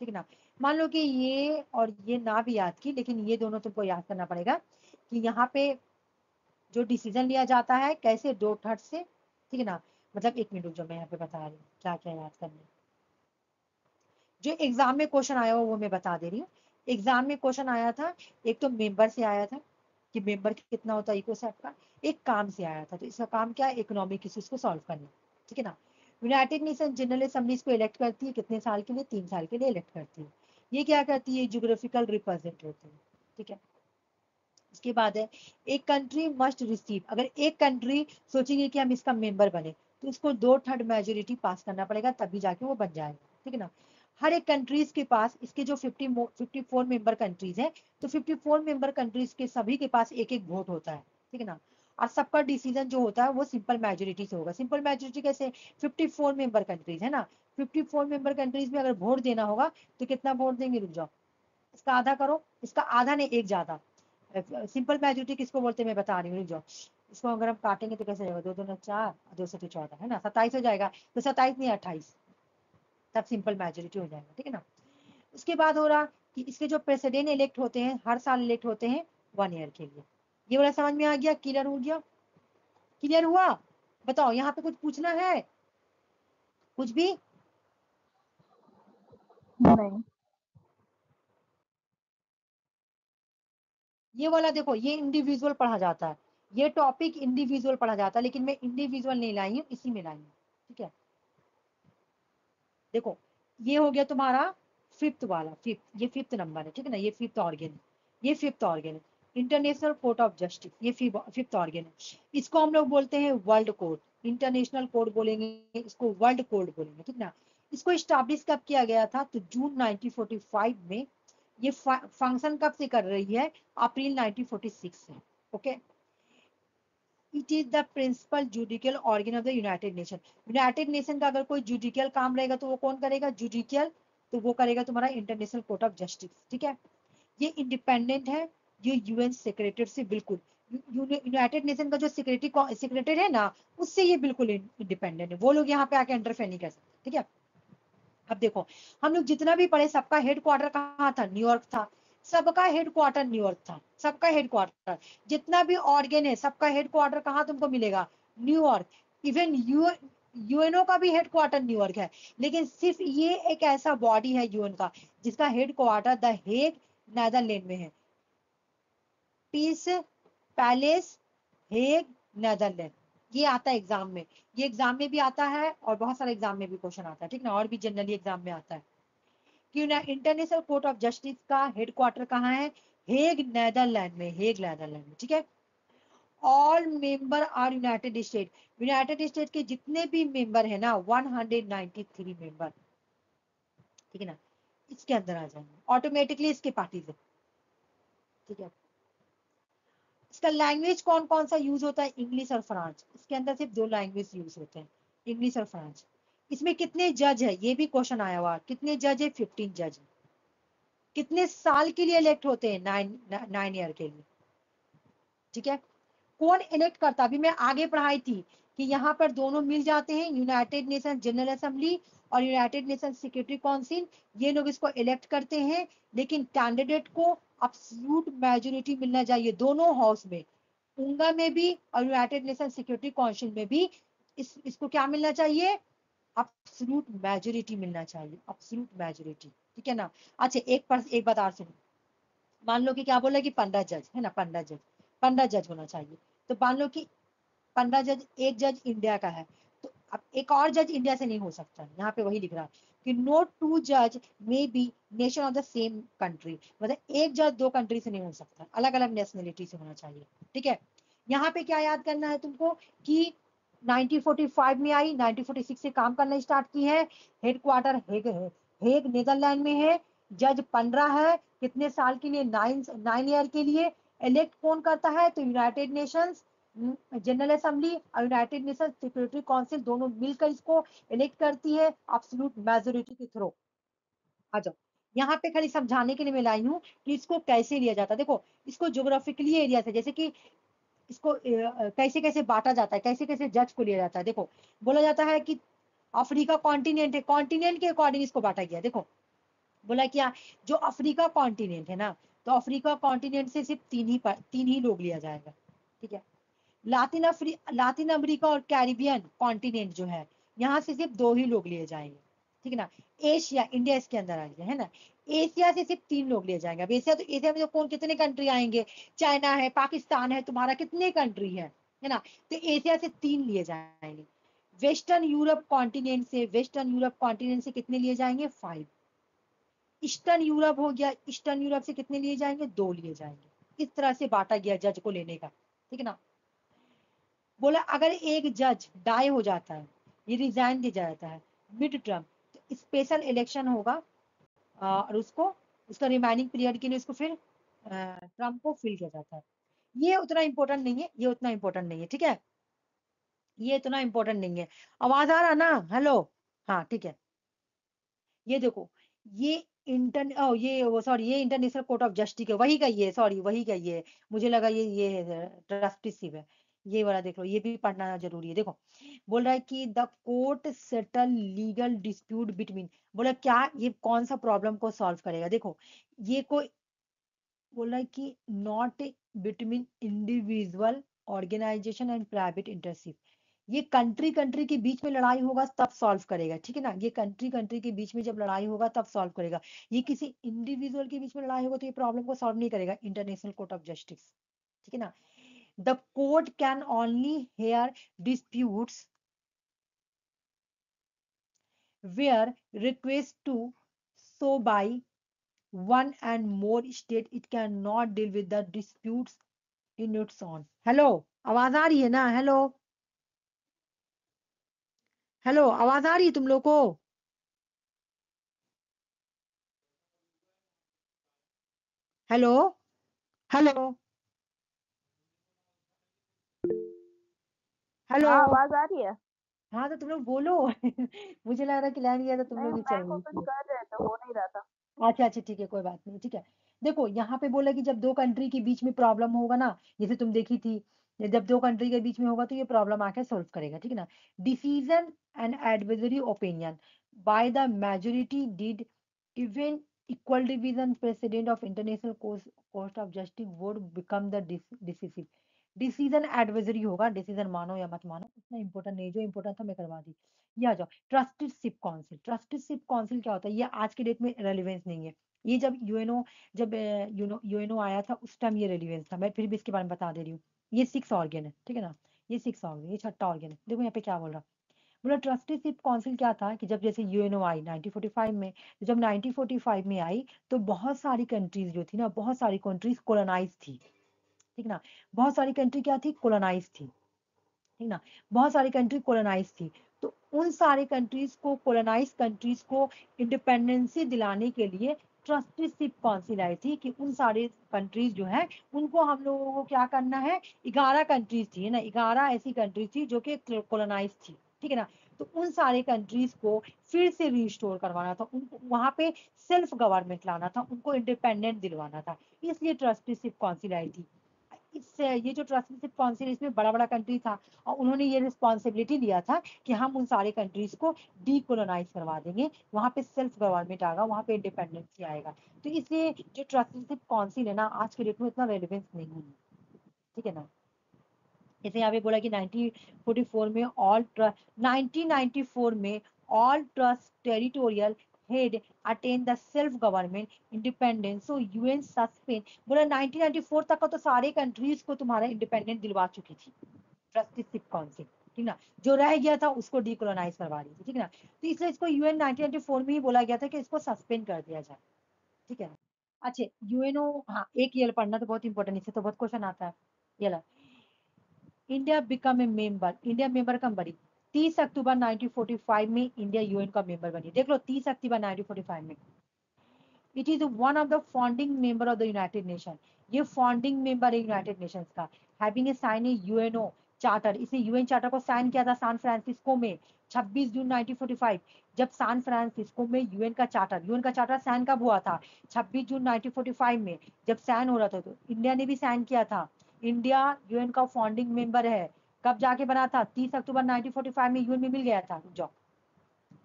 ठीक है ना। मान लो कि ये और ये ना भी याद की, लेकिन ये दोनों तुमको याद करना पड़ेगा कि यहाँ पे जो डिसीजन लिया जाता है कैसे, 2/3 से, ठीक है ना। मतलब एक मिनट रुक जाओ, मैं यहाँ पे बता रही हूँ क्या क्या याद करना है। जो एग्जाम में क्वेश्चन आया हो वो मैं बता दे रही हूँ। एग्जाम में क्वेश्चन आया था, एक तो मेंबर से आया था कि मेंबर कितना होता है इकोसैट का, एक काम से आया था, तो इसका काम क्या है, इकोनॉमिक इश्यूज को सॉल्व करना, ठीक है ना। यूनाइटेड नेशन जनरल असेंबलीज को इलेक्ट करती है, कितने साल के लिए, 3 साल के लिए इलेक्ट करती है। ये क्या करती है, ज्योग्राफिकल रिप्रेजेंट होती है, ठीक है। उसके बाद है, एक कंट्री मस्ट रिसीव, अगर एक कंट्री सोचेगी कि हम इसका मेंबर बने, तो उसको 2/3 मेजोरिटी पास करना पड़ेगा, तभी जाके वो बन जाएगा, ठीक है ना। हर एक कंट्रीज के पास, इसके जो 54 मेंबर कंट्रीज है, तो 54 मेंबर कंट्रीज के सभी के पास एक एक वोट होता है, ठीक है ना। और सबका डिसीजन जो होता है वो सिंपल मेजोरिटी से होगा। सिंपल मेजोरिटी कैसे, 54 मेंबर कंट्रीज है ना, 54 मेंबर कंट्रीज में अगर वोट देना होगा, तो कितना वोट देंगे, रुक जाओ, इसका आधा करो, इसका आधा नहीं, एक ज्यादा, सिंपल मेजोरिटी किसको बोलते हैं मैं बता रही हूँ, रुक जाओ। इसको अगर हम काटेंगे तो कैसे जाएगा, 2 2 4, 2 से 14 है ना, 27 हो जाएगा। तो 27 नहीं 28, तब सिंपल मेजोरिटी हो जाएगा, ठीक है ना। उसके बाद हो रहा कि इसके जो प्रेसिडेंट इलेक्ट होते हैं हर साल इलेक्ट होते हैं 1 ईयर के लिए। ये वाला समझ में आ गया, क्लियर हो गया, क्लियर हुआ? बताओ यहाँ पे कुछ पूछना है कुछ भी? नहीं। ये वाला देखो, ये इंडिविजुअल पढ़ा जाता है, ये टॉपिक इंडिविजुअल पढ़ा जाता है, लेकिन मैं इंडिविजुअल नहीं लाई हूँ, इसी में लाई हूँ, ठीक है। देखो ये हो गया तुम्हारा फिफ्थ वाला, फिफ्थ, ये फिफ्थ नंबर है, ठीक है ना, ये फिफ्थ ऑर्गन है, ये फिफ्थ ऑर्गन है, इंटरनेशनल कोर्ट ऑफ जस्टिस, ये फिफ्थ ऑर्गन है। इसको हम लोग बोलते हैं वर्ल्ड कोर्ट, इंटरनेशनल कोर्ट बोलेंगे, इसको वर्ल्ड कोर्ट बोलेंगे, ठीक ना। इसको स्टैब्लिश कब किया गया था, तो जून 1945 में। ये फंक्शन कब से कर रही है, अप्रैल 1946 से, okay. It is the principal judicial organ of the United Nation. United Nation का अगर कोई जुडिशियल काम रहेगा तो वो कौन करेगा, जुडिशियल, तो वो करेगा तुम्हारा इंटरनेशनल कोर्ट ऑफ जस्टिस, ठीक है। ये इंडिपेंडेंट है, ये यूएन सेक्रेटरी से बिल्कुल, यूनाइटेड नेशन का जो सेक्रेटरी है ना, उससे ये बिल्कुल इंडिपेंडेंट है, वो लोग यहाँ पे आके इंटरफेयर नहीं कर सकते, ठीक है। अब देखो हम लोग जितना भी पढ़े, सबका हेडक्वार्टर कहाँ था, न्यूयॉर्क था, सबका हेडक्वार्टर न्यूयॉर्क था, सबका हेडक्वार्टर, जितना भी ऑर्गन है सबका हेडक्वार्टर कहाँ तुमको मिलेगा, न्यूयॉर्क। इवन यूएनओ का भी हेडक्वार्टर न्यूयॉर्क है, लेकिन सिर्फ ये एक ऐसा बॉडी है यूएन का जिसका हेडक्वार्टर द हेग नेदरलैंड में है, पीस पैलेस हेग नेदरलैंड। ये आता है एग्जाम में, ये एग्जाम में भी आता है और बहुत सारे एग्जाम में भी क्वेश्चन आता है, ठीक ना, और भी जनरली एग्जाम में आता है कि इंटरनेशनल कोर्ट ऑफ जस्टिस का हेडक्वार्टर कहाँ है, हेग नेदरलैंड में, हेग नेदरलैंड में, ठीक है। All member are United State, United State के जितने भी मेंबर है ना 193 मेंबर, ठीक है ना, इसके अंदर आ जाएंगे ऑटोमेटिकली, इसके पार्टी से, ठीक है। इसका लैंग्वेज कौन कौन सा यूज होता है, इंग्लिश और फ्रांस, इसके अंदर सिर्फ 2 लैंग्वेज यूज होते हैं, इंग्लिश और फ्रांस। इसमें कितने जज है, ये भी क्वेश्चन आया हुआ, कितने जज है, 15 जज। कितने साल के लिए इलेक्ट होते हैं, 9 ईयर के लिए, ठीक है। कौन इलेक्ट करता, अभी मैं आगे पढ़ाई थी कि यहाँ पर दोनों मिल जाते हैं, यूनाइटेड नेशन जनरल असेंबली और यूनाइटेड नेशन सिक्योरिटी काउंसिल, ये लोग इसको इलेक्ट करते हैं, लेकिन कैंडिडेट को अब्सोल्यूट मेजोरिटी मिलना चाहिए दोनों हाउस में, उंगा में भी और यूनाइटेड नेशन सिक्योरिटी काउंसिल में भी। इसको क्या मिलना चाहिए, अब्सोल्यूट मेजोरिटी मिलना चाहिए, अब्सोल्यूट मेजोरिटी, ठीक है ना। अच्छा एक बात और सुनो, मान लो कि क्या बोला कि 15 जज है ना, 15 जज होना चाहिए, तो मान लो कि 15 जज, एक जज इंडिया का है, तो अब एक और जज इंडिया से नहीं हो सकता, यहाँ पे वही लिख रहा है कि नो 2 जज may be nation of the same country, मतलब एक जज 2 कंट्री से नहीं हो सकता, अलग अलग नेशनलिटी से होना चाहिए, ठीक है। यहाँ पे क्या याद करना है तुमको कि 1945 में आई, 1946 से काम करना स्टार्ट की है, हेडक्वार्टर हेग नीदरलैंड में है, जज 15 है, कितने साल के लिए, 9 ईयर के लिए। इलेक्ट कौन करता है, तो यूनाइटेड नेशंस जनरल असेंबली और यूनाइटेड नेशन सिक्योरिटी काउंसिल दोनों मिलकर इसको इलेक्ट करती है एब्सोल्यूट मेजोरिटी के थ्रू। आ जाओ, यहाँ पे खाली समझाने के लिए मैं लाई हूँ कि इसको कैसे लिया जाता है। देखो इसको ज्योग्राफिकली एरिया से, जैसे कि इसको कैसे कैसे बांटा जाता है, कैसे कैसे जज को लिया जाता है। देखो बोला जाता है कि अफ्रीका कॉन्टिनेंट है, कॉन्टिनेंट के अकॉर्डिंग इसको बांटा गया। देखो बोला क्या, जो अफ्रीका कॉन्टिनेंट है ना, तो अफ्रीका कॉन्टिनेंट से सिर्फ 3 ही लोग लिया जाएगा, ठीक है। लातिन अमेरिका और कैरिबियन कॉन्टिनेंट जो है, यहाँ से सिर्फ 2 ही लोग लिए जाएंगे, ठीक है ना। एशिया, इंडिया इसके अंदर आ गया है ना, एशिया से सिर्फ 3 लोग लिए जाएंगे। अब एशिया, तो एशिया में तो कौन, कितने कंट्री आएंगे, चाइना है, पाकिस्तान है, तुम्हारा कितने कंट्री है ना, तो एशिया से 3 लिए जाएंगे। वेस्टर्न यूरोप कॉन्टिनेंट से कितने लिए जाएंगे, 5। ईस्टर्न यूरोप हो गया, ईस्टर्न यूरोप से कितने लिए जाएंगे, 2 लिए जाएंगे। इस तरह से बांटा गया जज को लेने का, ठीक है ना। बोला अगर एक जज डाई हो जाता है, ये रिजाइन दे जाता है मिड टर्म, तो स्पेशल इलेक्शन होगा और उसका रिमाइनिंग पीरियड के लिए उसको फिर टर्म को फिल किया जाता है। ये उतना इंपॉर्टेंट नहीं है, ये उतना इंपॉर्टेंट नहीं है, ठीक है, ये इतना इंपॉर्टेंट नहीं है। आवाज आ रहा ना, हेलो, हाँ ठीक है। ये देखो, ये ये इंटरनेशनल कोर्ट ऑफ जस्टिस है, वही का ये, सॉरी वही का ये, मुझे लगा ये है ट्रस्टीशिप है। ये वाला देख लो, ये भी पढ़ना जरूरी है। देखो बोल रहा है कि the court settle legal dispute between, बोला क्या ये कौन सा प्रॉब्लम को सॉल्व करेगा। देखो ये कोई बोल रहा है कि not between individual organisation and private interest, ये कंट्री कंट्री के बीच में लड़ाई होगा तब सॉल्व करेगा, ठीक है ना। ये कंट्री कंट्री के बीच में जब लड़ाई होगा तब सॉल्व करेगा। ये किसी इंडिविजुअल के बीच में लड़ाई होगा तो ये प्रॉब्लम को सॉल्व नहीं करेगा, इंटरनेशनल कोर्ट ऑफ जस्टिस, ठीक है ना। The court can only hear disputes where request to so by one and more state, it cannot deal with the disputes in its own। Hello, आवाज आ रही है ना? हेलो हेलो, आवाज आ रही है तुम लोग को? Hello hello hello. हाँ आवाज आ रही है। हाँ तो तुम लोग बोलो मुझे लग रहा है कि लाइन गया था, तुम नहीं लोग ही चल माइक रही ओपन थी। कर रहे थे, हो नहीं रहा था। अच्छा अच्छा ठीक है, कोई बात नहीं, ठीक है। देखो यहाँ पे बोला कि जब दो कंट्री के बीच में प्रॉब्लम होगा ना, जैसे तुम देखी थी, जब दो कंट्री के बीच में होगा तो ये प्रॉब्लम आके सॉल्व करेगा, ठीक है ना। Decision and advisory opinion by the majority did even equal division president of international court of justice would become the decisive. Decision advisory होगा, डिसीजन मानो या मत मानो उतना इंपॉर्टेंट नहीं, जो इंपॉर्टेंट था मैं करवा दी। ये आ जाओ ट्रस्टीशिप काउंसिल। ट्रस्टीशिप काउंसिल क्या होता है, ये आज के डेट में रेलिवेंस नहीं है। ये जब यूएनओ जब यूएनओ आया था उस टाइम ये रेलिवेंस था, मैं फिर भी इसके बारे में बता दे रही हूँ। ये 6 ऑर्गन है, ठीक है ना। ये 6 ऑर्गन, ये छठा ऑर्गन है। देखो यहाँ पे क्या बोल रहा, बोला ट्रस्टीशिप काउंसिल क्या था कि जब जैसे यूएनओ आई 1945 में, तो जब 1945 में आई तो बहुत सारी कंट्रीज जो थी ना, बहुत सारी कंट्रीज कोलोनाइज थी, ठीक ना। बहुत सारी कंट्री क्या थी, कोलोनाइज थी, ठीक ना। बहुत सारी कंट्री कोलोनाइज थी। तो उन सारे कंट्रीज को, कोलोनाइज कंट्रीज को इंडिपेंडेंसी दिलाने के लिए ट्रस्टीशिप काउंसिल आई थी कि उन सारे कंट्रीज जो है उनको हम लोगों को क्या करना है। 11 कंट्रीज थी ना, 11 ऐसी कंट्रीज थी जो कि कोलोनाइज थी, ठीक है ना। तो उन सारे कंट्रीज को फिर से रिस्टोर करवाना था, उनको वहां पे सेल्फ गवर्नमेंट लाना था, उनको इंडिपेंडेंट दिलवाना था, इसलिए ट्रस्टीशिप काउंसिल आई थी। इससे ये जो ट्रस्टीशिप काउंसिल, इसमें बड़ा बड़ा कंट्री था और उन्होंने ये रिस्पॉन्सिबिलिटी लिया था कि हम उन सारे कंट्रीज को डीकोलोनाइज करवा देंगे, वहां पे सेल्फ गवर्नमेंट आएगा, वहां पे इंडिपेंडेंसी आएगा। तो इसलिए जो ट्रस्टीशिप काउंसिल है ना, आज के डेट में इतना रेलिवेंस नहीं है, ठीक है ना। जैसे यहाँ पे बोला कि 1944 में 1994 में all trust territorial head attain the self government independence, so UN suspend. बोला 1994 तक का तो सारे कंट्रीज को तुम्हारा इंडिपेंडेंट दिलवा चुकी थी ट्रस्टीशिप काउंसिल, ठीक ना। जो रह गया था उसको डीकोलोनाइज करवा रही थी, ठीक ना। तो इसलिए इसको यूएन 1994 में ही बोला गया था कि इसको सस्पेंड कर दिया जाए, ठीक है ना। अच्छा यूएनओ, हाँ एक ये पढ़ना तो बहुत इंपॉर्टेंट, इससे तो बहुत क्वेश्चन आता है। ये ला, India become a member, India member कब बनी, 30 अक्टूबर 1945 में इंडिया यूएन का मेंबर बनी। देख लो 30 अक्टूबर 1945 में। It is one of the founding member of the United Nation, ये फाउंडिंग मेंबर है यूनाइटेड नेशंस का। Having a sign a UNO charter, इसे यूएन चार्टर को साइन किया था सैन फ्रांसिस्को में 26 जून 1945। जब सैन फ्रांसिस्को में यूएन का चार्टर साइन कब हुआ था, 26 जून 1945 में जब साइन हो रहा था, तो इंडिया ने भी साइन किया था। इंडिया यूएन का फाउंडिंग मेंबर है। कब जाके बना था, 30 अक्टूबर 1945 में यूएन में मिल गया था। जो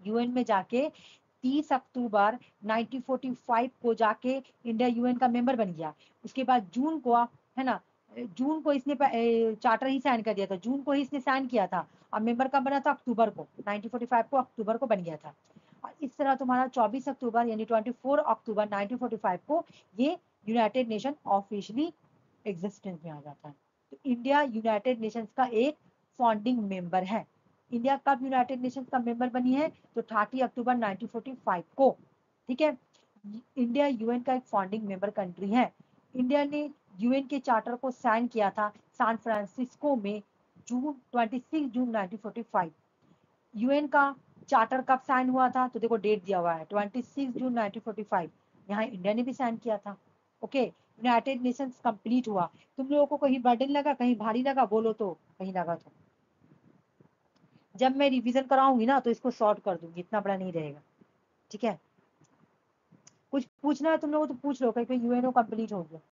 यूएन में जाके 30 अक्टूबर 1945 को जाके इंडिया यूएन का मेंबर बन गया। उसके बाद जून को, है ना, जून को इसने चार्टर ही साइन कर दिया था, जून को ही इसने साइन किया था। और मेंबर कब बना था, अक्टूबर को, 1945 को अक्टूबर को बन गया था। और इस तरह तुम्हारा 24 अक्टूबर यानी 24 अक्टूबर 1945 को ये यूनाइटेड नेशन ऑफिशियली एग्जिस्टेंस में आ जाता है। तो इंडिया यूनाइटेड नेशंस का एक फाउंडिंग मेंबर है। इंडिया कब यूनाइटेड नेशंस का मेंबर बनी है, तो 30 अक्टूबर 1945 को, ठीक है। इंडिया यूएन का एक फाउंडिंग मेंबर कंट्री है। इंडिया ने यूएन के चार्टर को साइन किया था सैन फ्रांसिस्को में 26 जून 1945। यूएन का चार्टर कब साइन हुआ था, तो देखो डेट दिया हुआ है 26 जून 1945। यहाँ इंडिया ने भी साइन किया था। ओके, यूनाइटेड नेशंस कंप्लीट हुआ। तुम लोगों को कहीं बर्डन लगा, कहीं भारी लगा, बोलो तो, कहीं लगा तो। जब मैं रिवीजन कराऊंगी ना तो इसको शॉर्ट कर दूंगी, इतना बड़ा नहीं रहेगा, ठीक है। कुछ पूछना है तुम लोगों को तो पूछ लो, क्योंकि यूएनओ कंप्लीट हो गया।